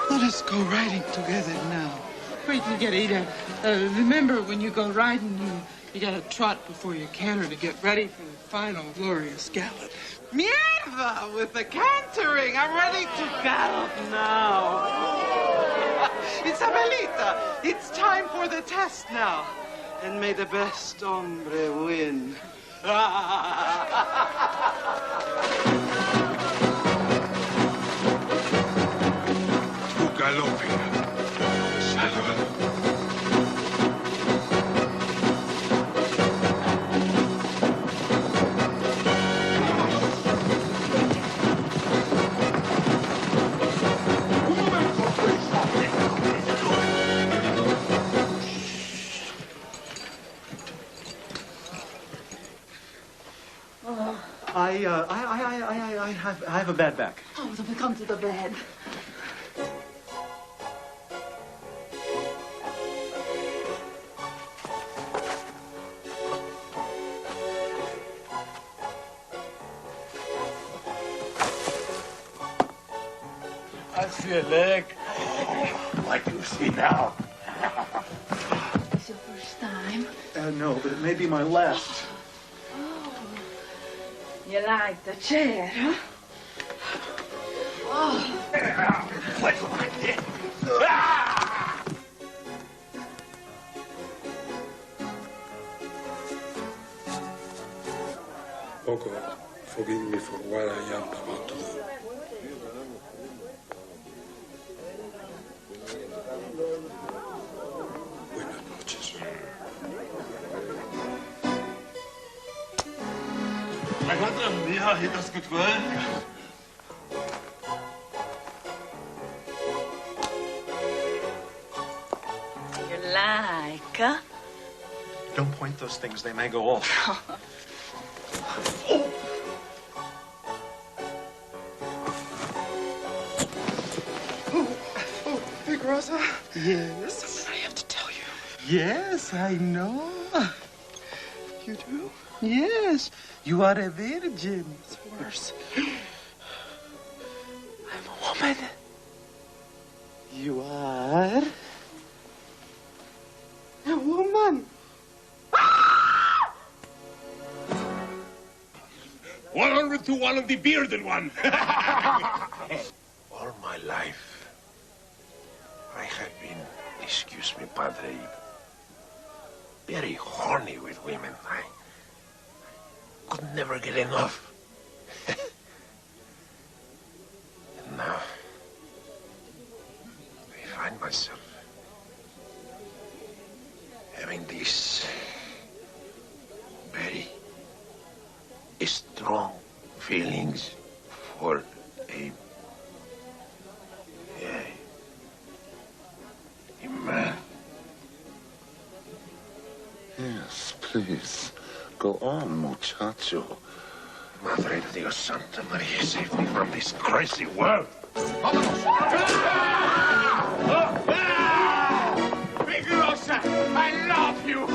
Let us go riding together now. Wait, Miguelita. Remember, when you go riding, you gotta trot before your canter to get ready for the final glorious gallop. Mierda! With the cantering, I'm ready to gallop now. Isabelita, it's time for the test now. And may the best hombre win. Tu galloping, Salvador. I have a bad back. Oh, then we come to the bed. I see a leg. What do you see now? It's your first time. No, but it may be my last. Oh, You like the chair, huh? Oh God, forgive me for what I am about to do. Buenas noches. Ja, heeft dat goed wel? You like, huh? Don't point those things, they may go off. Big Rosa? Yes? I have to tell you. Yes, I know. You do? Yes. You are a virgin. It's worse. I'm a woman. You are a woman. 100 to 1 of the bearded one. All my life, I have been, excuse me, Padre, very horny with women. I could never get enough. And now, I find myself having these very strong feelings for a man. Yes, please. Go on, muchacho. Madre de Dios Santa Maria, save me from this crazy world. Big Rosa, I love you.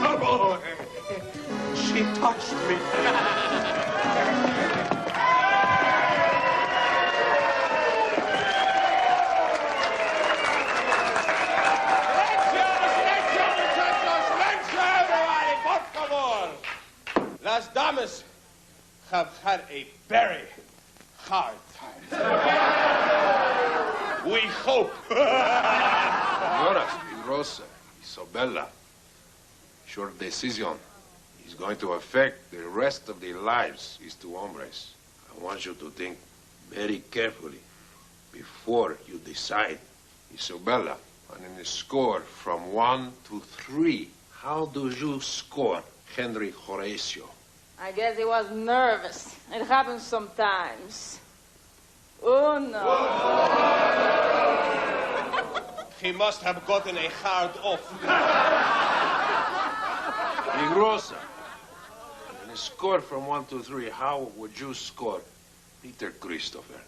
She touched me. Las damas have had a very hard time. We hope. Señoras, Rosa, Isabella, your decision is going to affect the rest of their lives, these two hombres. I want you to think very carefully before you decide. Isabella, on a score from 1 to 3, how do you score Henry Horatio? I guess he was nervous. It happens sometimes. Oh, no. He must have gotten a hard off. Big Rosa, on a score from 1 to 3, how would you score Peter Christopher?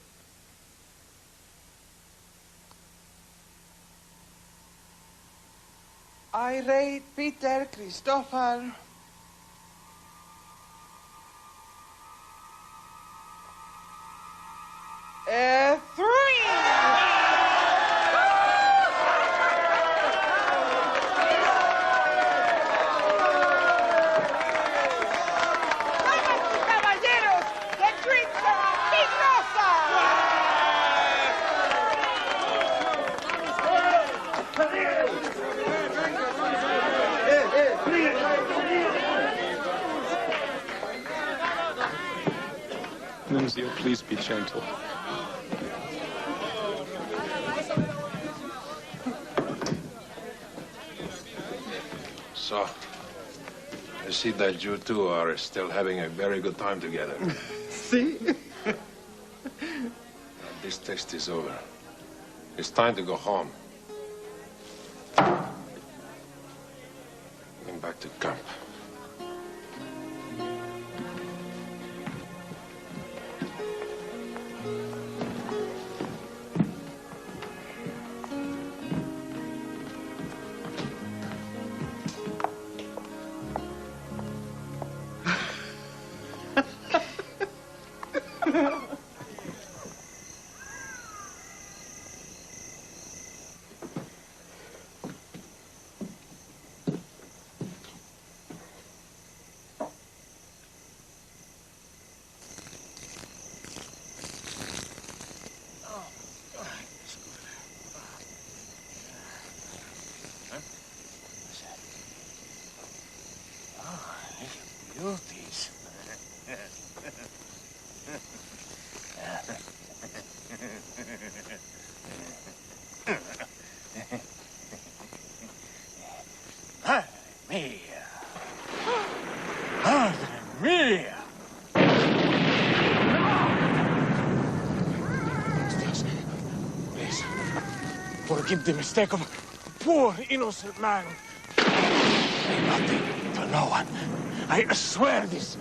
I rate Peter Christopher a 3. Caballeros, the drinks are on Big Rosa! Nunzio, please be gentle. So, I see that you two are still having a very good time together. See? This test is over. It's time to go home. Going back to camp. making the mistake of a poor, innocent man. Say nothing to no one. I swear this.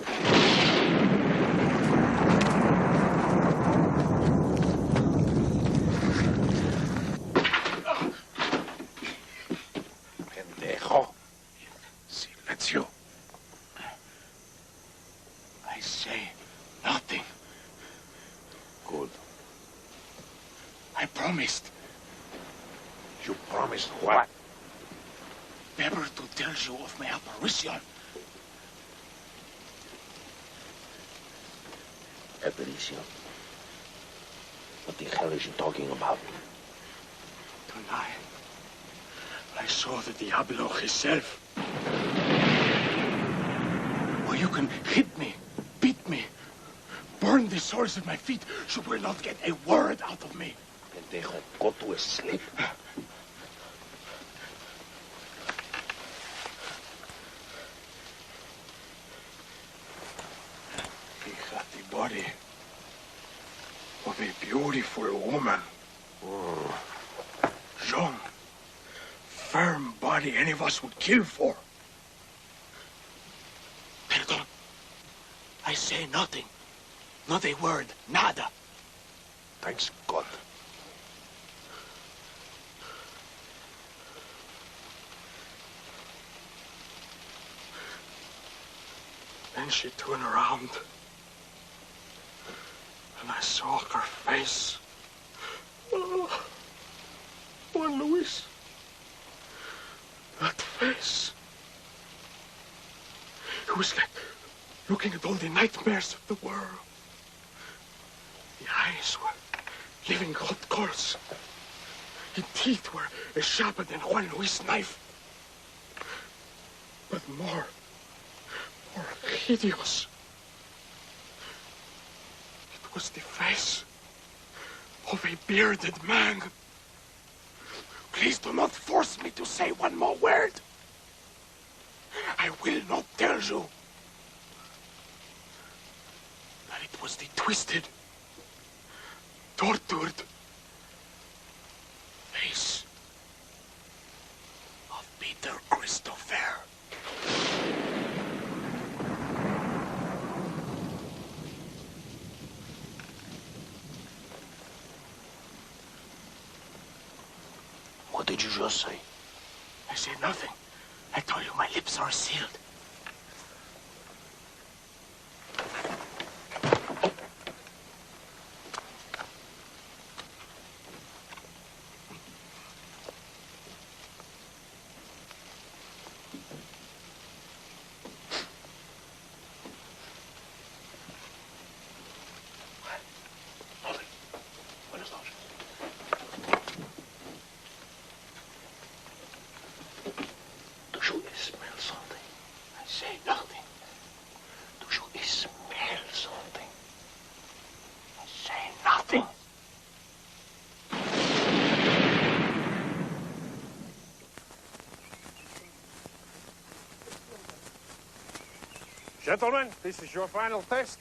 Pendejo. Silencio. I say nothing. Good. I promised. You promised what? Never to tell you of my apparition. Apparition? What the hell is you talking about? Tonight, I saw the Diablo himself. Or you can hit me, beat me, burn the soles of my feet. You will not get a word out of me. Pendejo, go to sleep. He had the body of a beautiful woman. Young, firm body any of us would kill for. Perdón. I say nothing. Not a word. Nada. Thanks God. Then she turned around. And I saw her face. Oh, Juan Luis. That face. It was like looking at all the nightmares of the world. The eyes were living hot coals. The teeth were as sharper than Juan Luis' knife. But more hideous. It was the face of a bearded man. Please do not force me to say one more word. I will not tell you that it was the twisted, tortured face of Peter Christopher. What did you just say? I said nothing. I told you my lips are sealed. Gentlemen, this is your final test.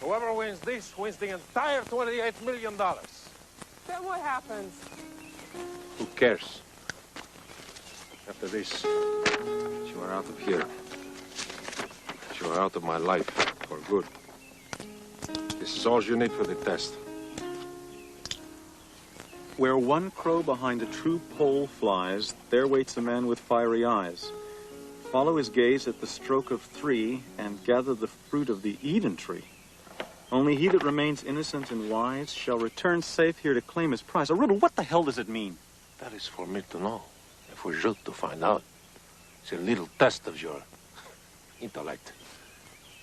Whoever wins this wins the entire $28 million. Then what happens? Who cares? After this, you are out of here. You are out of my life for good. This is all you need for the test. Where one crow behind a true pole flies, there waits a man with fiery eyes. Follow his gaze at the stroke of 3 and gather the fruit of the Eden tree. Only he that remains innocent and wise shall return safe here to claim his prize. A riddle, what the hell does it mean? That is for me to know, and for you to find out. It's a little test of your intellect.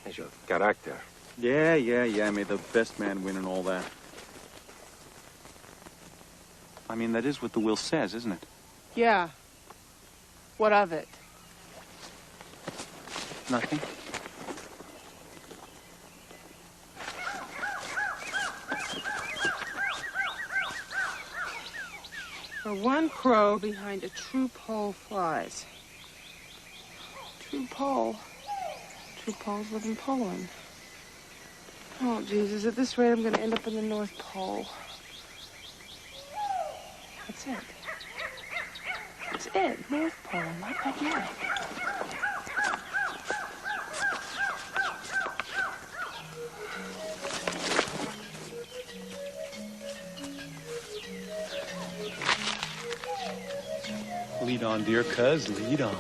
It's your character. Yeah, may the best man win and all that. I mean, that is what the will says, isn't it? Yeah. What of it? Nothing. Where one crow behind a true pole flies. True pole. True poles live in Poland. Oh, Jesus, at this rate, I'm going to end up in the North Pole. That's it. fit. North Pole, not magnetic. Lead on, dear cuz, lead on.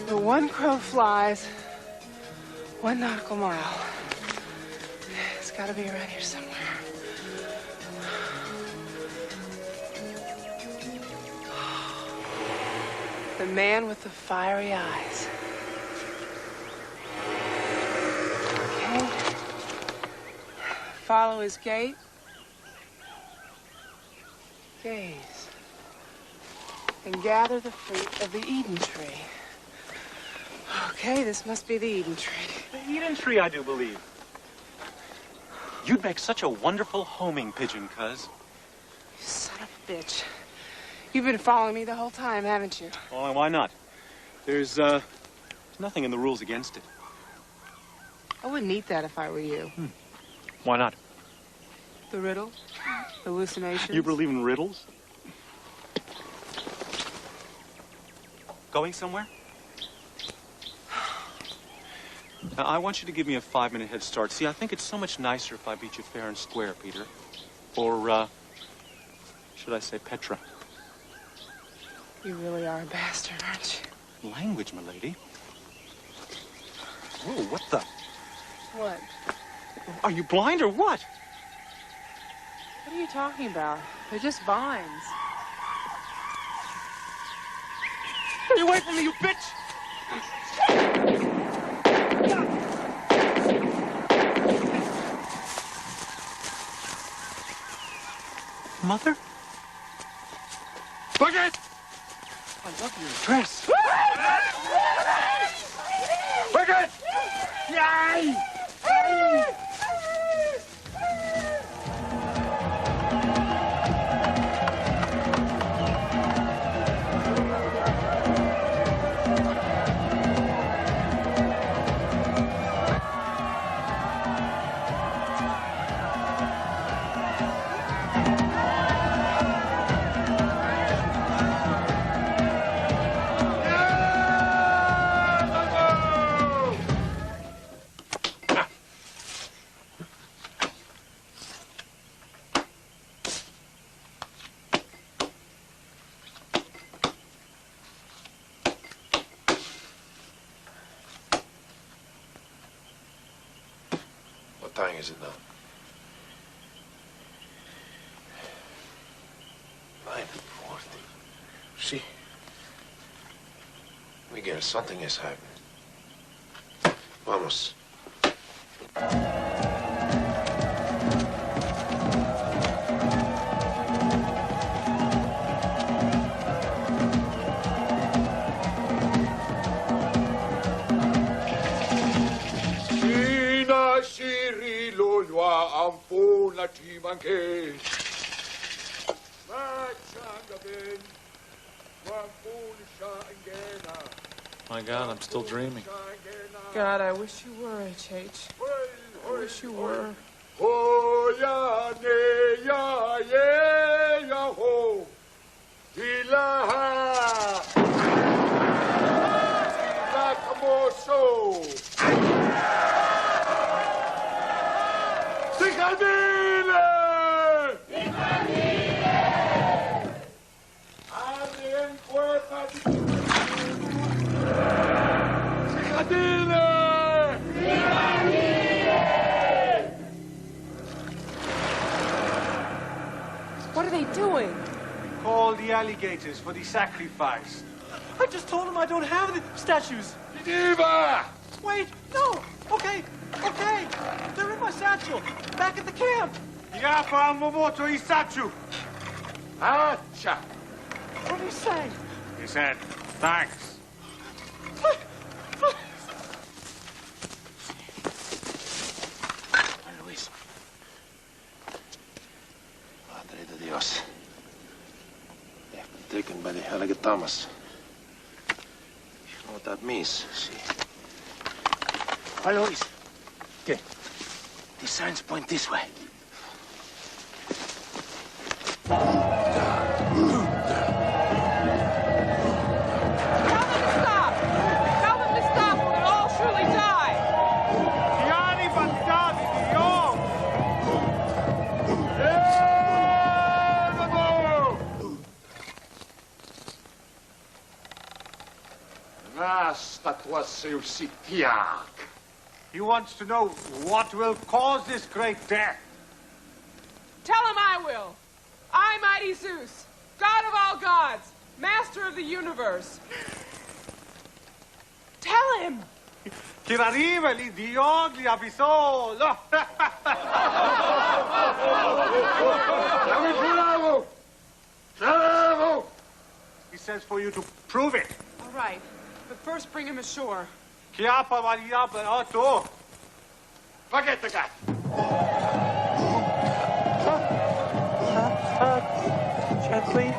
One crow flies, 1 nautical mile. It's got to be around here somewhere. The man with the fiery eyes. Okay. Follow his gait. Gaze. And gather the fruit of the Eden tree. Okay, this must be the Eden tree. The Eden tree, I do believe. You'd make such a wonderful homing pigeon, cuz. You son of a bitch. You've been following me the whole time, haven't you? Well, why not? There's nothing in the rules against it. I wouldn't eat that if I were you. Why not? The riddle? Hallucinations? You believe in riddles? Going somewhere? Now, I want you to give me a 5-minute head start. See, I think it's so much nicer if I beat you fair and square, Peter. Or, should I say Petra? You really are a bastard, aren't you? Language, milady. Whoa, what the? What? Are you blind or what? What are you talking about? They're just vines. Stay away from me, you bitch! Mother? Bucket! I love your dress. Bucket! Yay! What time is it now? 9:40. See? Miguel, something has happened. Vamos. My God, I'm still dreaming. God, I wish you were, H.H. I wish you were. Oh, ya, ne, ya, ye, ya, ho. Dilaha. Dila, kamoso. Sikadile! Sikadile! Adien cuerpa di... Sikadile! What are they doing? Call the alligators for the sacrifice. I just told them I don't have the statues. Diva! Wait, no. Okay, okay. Angel, back at the camp. Yapa Momoto Isachu. Acha. What did he say? He said, thanks. Luis. Padre de Dios. They have been taken by the Hellige Thomas. You know what that means, see? Hi, Luis. ¿Qué? These signs point this way. He wants to know what will cause this great death. Tell him I will. I, mighty Zeus, God of all gods, master of the universe. Tell him. Che arriva lì di ogli abisolo. He says for you to prove it. All right, but first bring him ashore. Chiappa variabile otto. Forget the guy. Gently.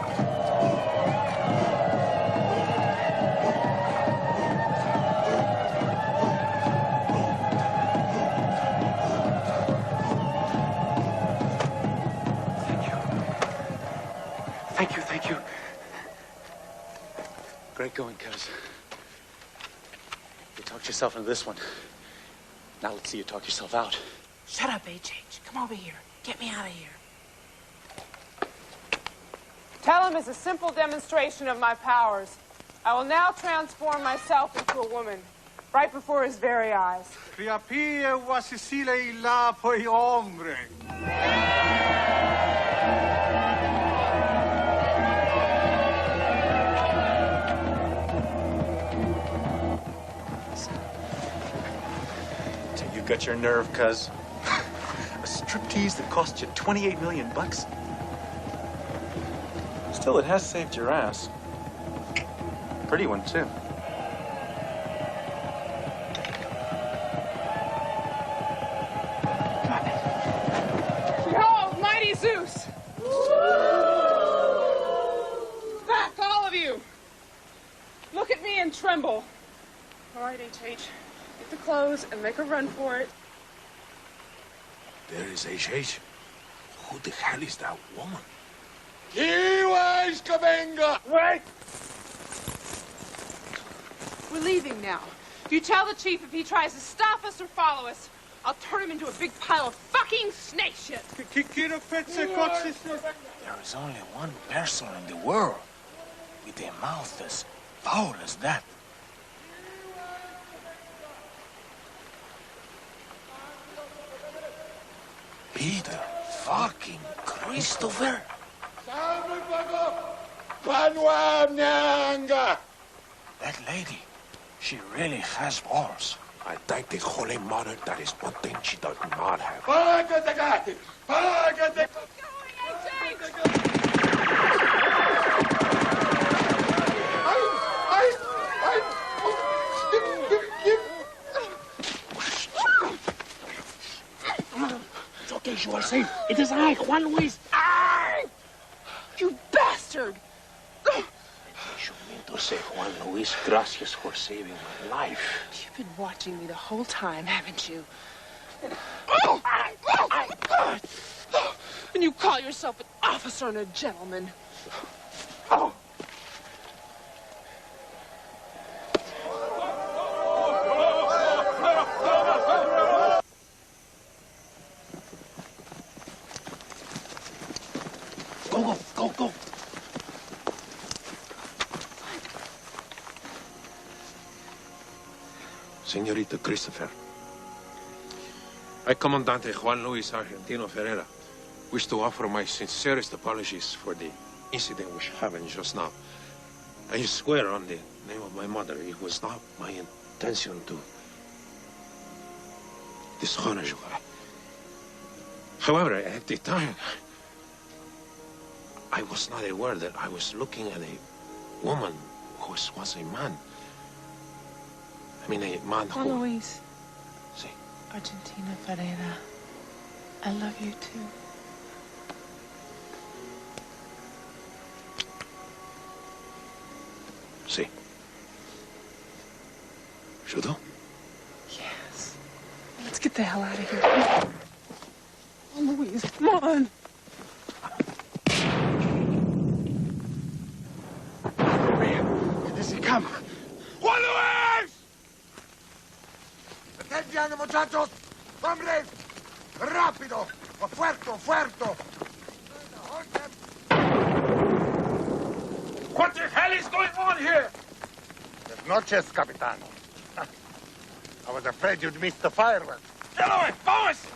Thank you. Great going, cuz. You talked yourself into this one. Now let's see you talk yourself out. Shut up, HH. Come over here. Get me out of here. Tell him it's a simple demonstration of my powers. I will now transform myself into a woman, right before his very eyes. Riapie wasisile illa poi ombre. You got your nerve, cuz. A striptease that cost you $28 million bucks? Still, it has saved your ass. Pretty one, too. Behold, mighty Zeus! Back, all of you! Look at me and tremble. All right, HH. Get the clothes and make a run for it. There is HH. Who the hell is that woman? Wait! We're leaving now. You tell the chief if he tries to stop us or follow us, I'll turn him into a big pile of fucking snake shit. There is only one person in the world with a mouth as foul as that. Peter fucking Christopher. That lady, she really has balls. I thank the Holy Mother that is one thing she does not have. It's okay, you are safe. It is I, Juan Luis. You bastard! You mean to say, Juan Luis, gracias for saving my life. You've been watching me the whole time, haven't you? And you call yourself an officer and a gentleman. Oh. Go. Señorita Christopher. I, Comandante Juan Luis Argentino Ferreira, wish to offer my sincerest apologies for the incident which happened just now. I swear on the name of my mother, it was not my intention to dishonor you. However, at the time, I was not aware that I was looking at a woman who was a man. I mean, a man Juan who... Luis. Sí. Argentina Ferreira. I love you too. Sí. You do? Yes. Let's get the hell out of here. Oh, Luis, come on. Where does he come? Juan Luis! Attenzione, muchachos! Hombres! Rápido! Fuerto, fuerto! What the hell is going on here? Buenas noches, Capitano. I was afraid you'd miss the fireworks. Hello, vamos!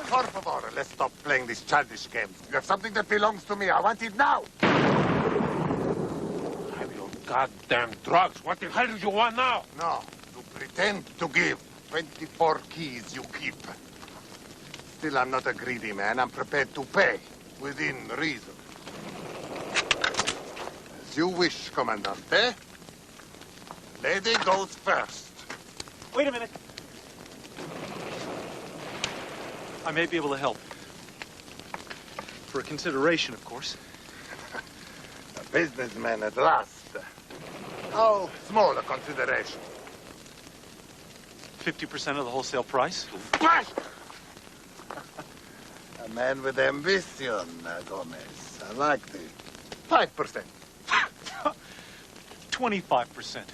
Por favor, let's stop playing these childish games. You have something that belongs to me. I want it now. Have your goddamn drugs. What the hell do you want now? No, to pretend to give. 24 keys you keep. Still, I'm not a greedy man. I'm prepared to pay within reason. As you wish, Comandante. Lady goes first. Wait a minute. I may be able to help. For a consideration, of course. A businessman at last. How small a consideration? 50% of the wholesale price? A man with ambition, Gomez. I like this. 5%. 25%.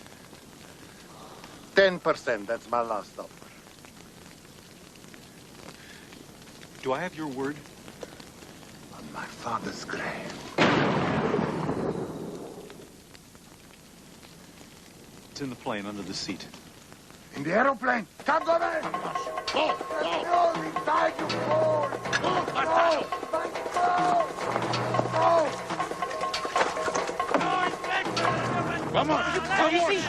10%. That's my last offer. Do I have your word? On my father's grave. It's in the plane under the seat. In the aeroplane. Come, Gomez! Go! Go! Inside, you fool! Go! Go! Vamos! Vamos!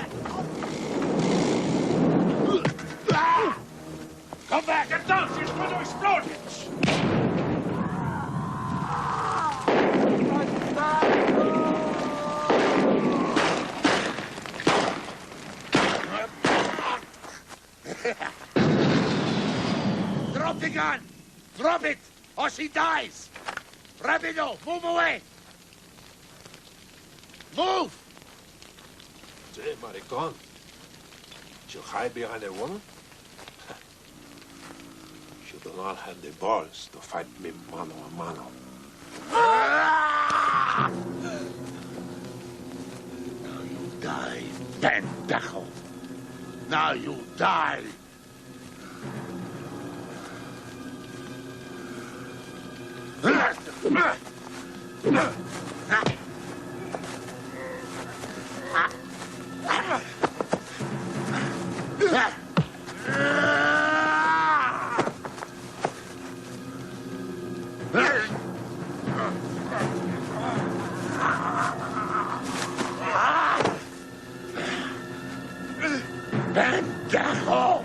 Come back! Get down! She's going to explode! Drop the gun! Drop it! Or she dies! Rapido! Move away! Move! Hey, maricón. You hide behind a woman? You do not have the balls to fight me mano a mano. Now you die, pendejo. Now you die. Pendejo!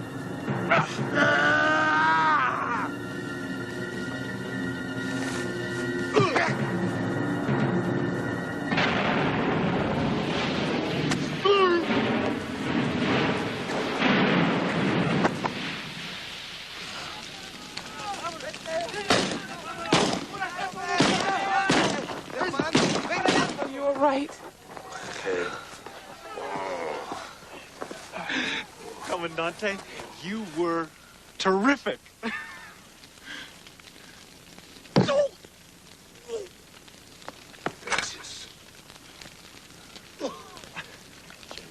You were right. Okay. Comandante, you were terrific. Gracias.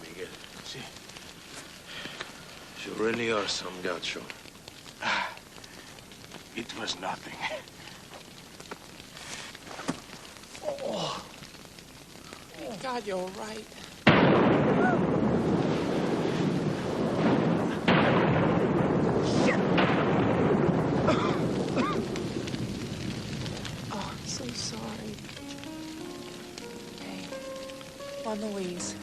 Miguel. Sí. You really are some gaucho. It was nothing. Oh. God, you're right. Oh, I'm so sorry. Hey, Juan Luis,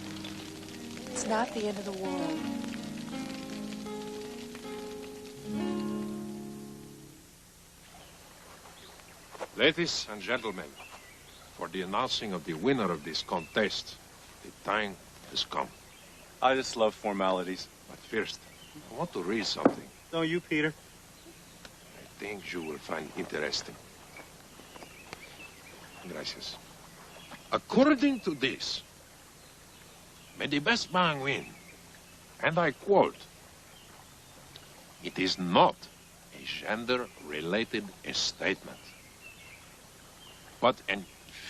it's not the end of the world. Ladies and gentlemen, for the announcing of the winner of this contest, the time has come. I just love formalities. But first, I want to read something. Don't you, Peter? I think you will find interesting. Gracias. According to this, may the best man win. And I quote, "It is not a gender-related statement, but a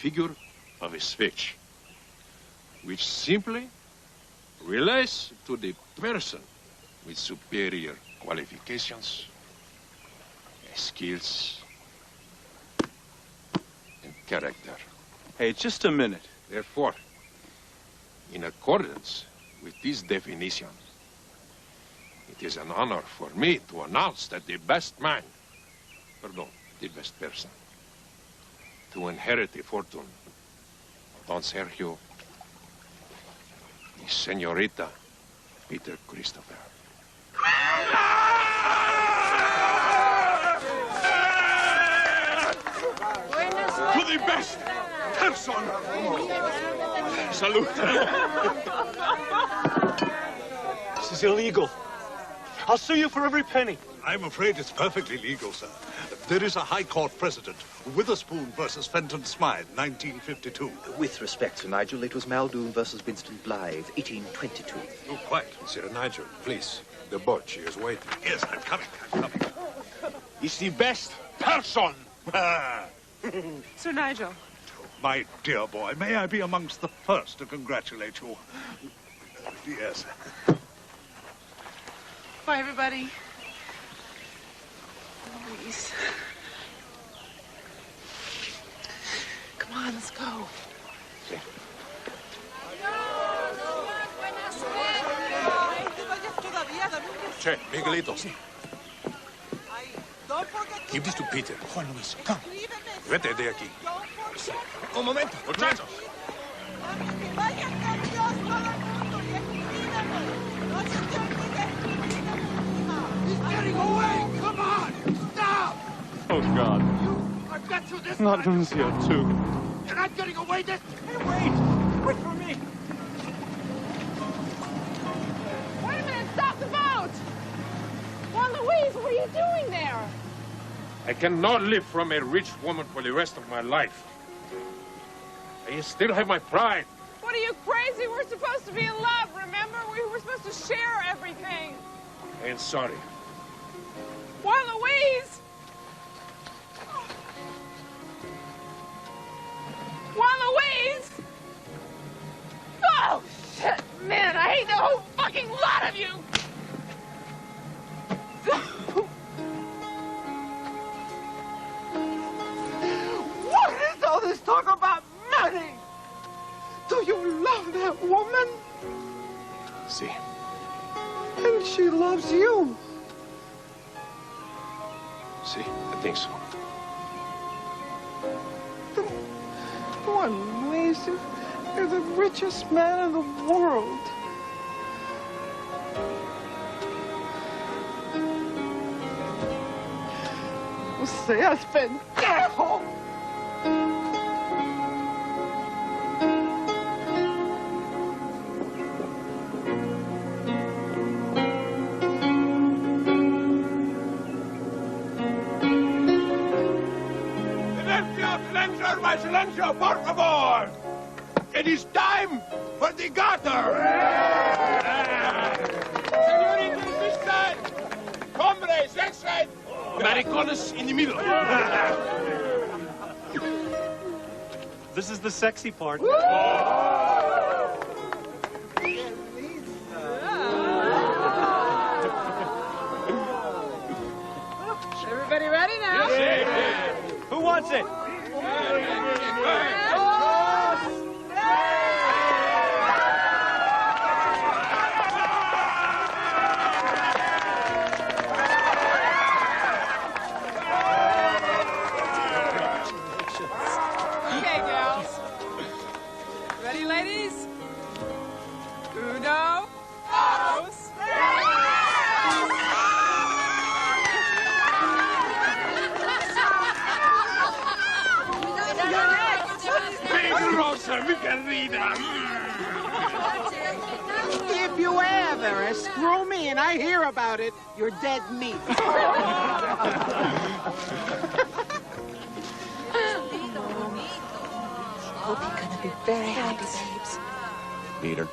figure of speech, which simply relates to the person with superior qualifications, skills, and character." Hey, just a minute. Therefore, in accordance with this definition, it is an honor for me to announce that the best man, the best person, to inherit the fortune of Don Sergio y Señorita Peter Christopher. To the best person! Salute. This is illegal. I'll sue you for every penny. I'm afraid it's perfectly legal, sir. There is a High Court precedent, Witherspoon versus Fenton Smythe, 1952. With respect, Sir Nigel, it was Muldoon versus Winston Blythe, 1822. Oh, quite. Sir Nigel, please. The boat, she is waiting. Yes, I'm coming. It's the best person! Sir Nigel. My dear boy, may I be amongst the first to congratulate you? Yes. Bye, everybody. Louise. Come on, let's go. Che, Miguelito. Give this to Peter. Juan Luis, come. Vete de aquí. Un momento, muchachos. He's getting away! Come on! Stop! Oh, God. I've got you this Not time. Nunzio, too. You're not getting away this... Hey, wait! Wait for me! Wait a minute, stop the boat! Juan Luis, what are you doing there? I cannot live from a rich woman for the rest of my life. I still have my pride. What are you, crazy? We're supposed to be in love, remember? We were supposed to share everything. I am sorry. Juan Luis! Juan Luis! Oh, shit, man, I hate the whole fucking lot of you! What is all this talk about money? Do you love that woman? See. And she loves you. See, I think so. Juan Luis, you're the richest man in the world. O seas pendejo! My silencio, por favor! It is time for the garter! Señoritas this side! Hombres that side! Maricones in the middle! This is the sexy part. Everybody ready now? Who wants it? Okay, gals. Ready, querida. If you ever screw me and I hear about it, you're dead meat. Hope you're gonna be very happy, Thieves. Peter,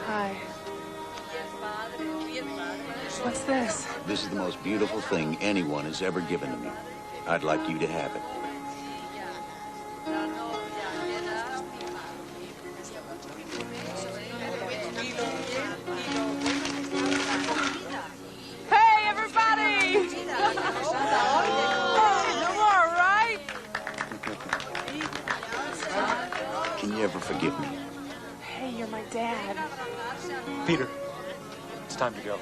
Hi. What's this? this is the most beautiful thing anyone has ever given to me. I'd like you to have it. Hey, everybody! You all right? Can you ever forgive me? Hey, you're my dad. Peter, it's time to go.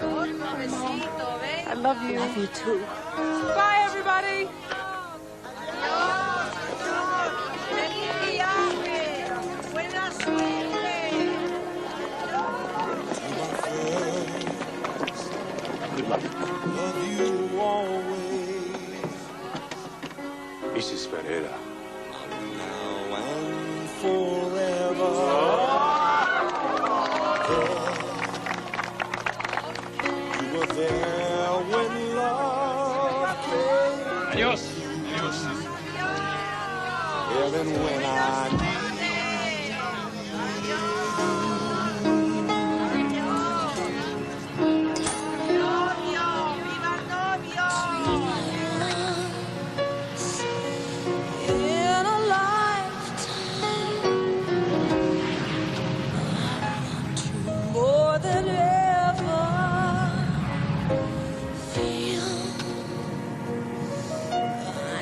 I love you. Love you too. Bye, everybody! Good luck. Love you always. Mrs. Ferreira. Now and forever. You were there when love came. Adios. Adios. Even when I In a lifetime, more than ever,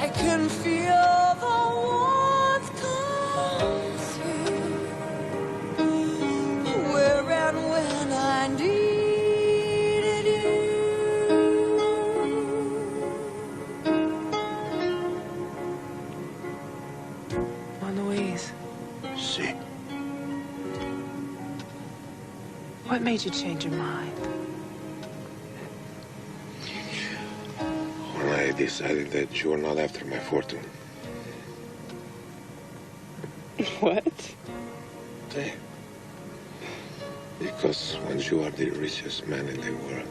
I can feel the warmth come through, where and when I needed Juan Luis, See. what made you change your mind? When I decided that you were not after my fortune. What? See? Because once you are the richest man in the world,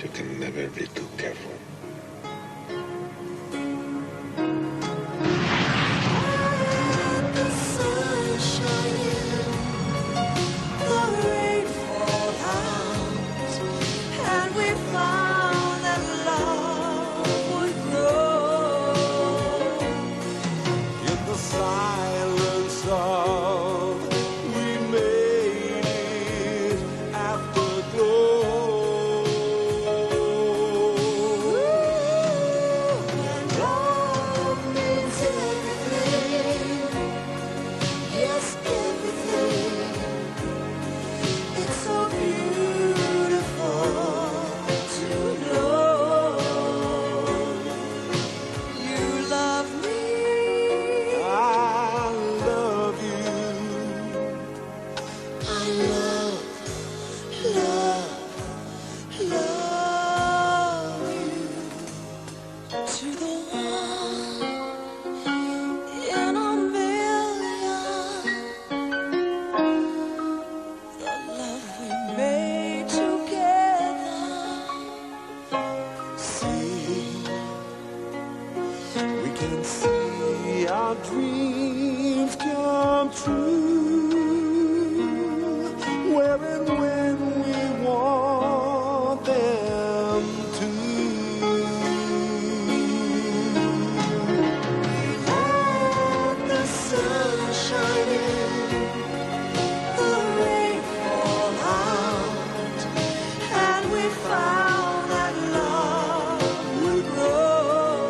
you can never be too careful. the sun shining, the rain fall out, and we found that love would grow. in the silence of we made it afterglow. And love means everything, yes, everything. It's so beautiful to know you love me. I love you. I love you to the one in a million. The love we made together. See, we can see our dreams come true, where and when we want them to. Let the sun shining, the rain fall out, and we found that love would grow.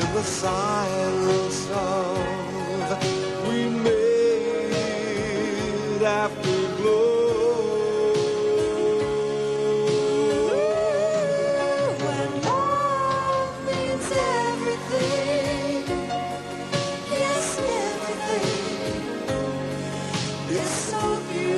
In the silence of we made afterglow. When love means everything, yes, everything. It's so beautiful.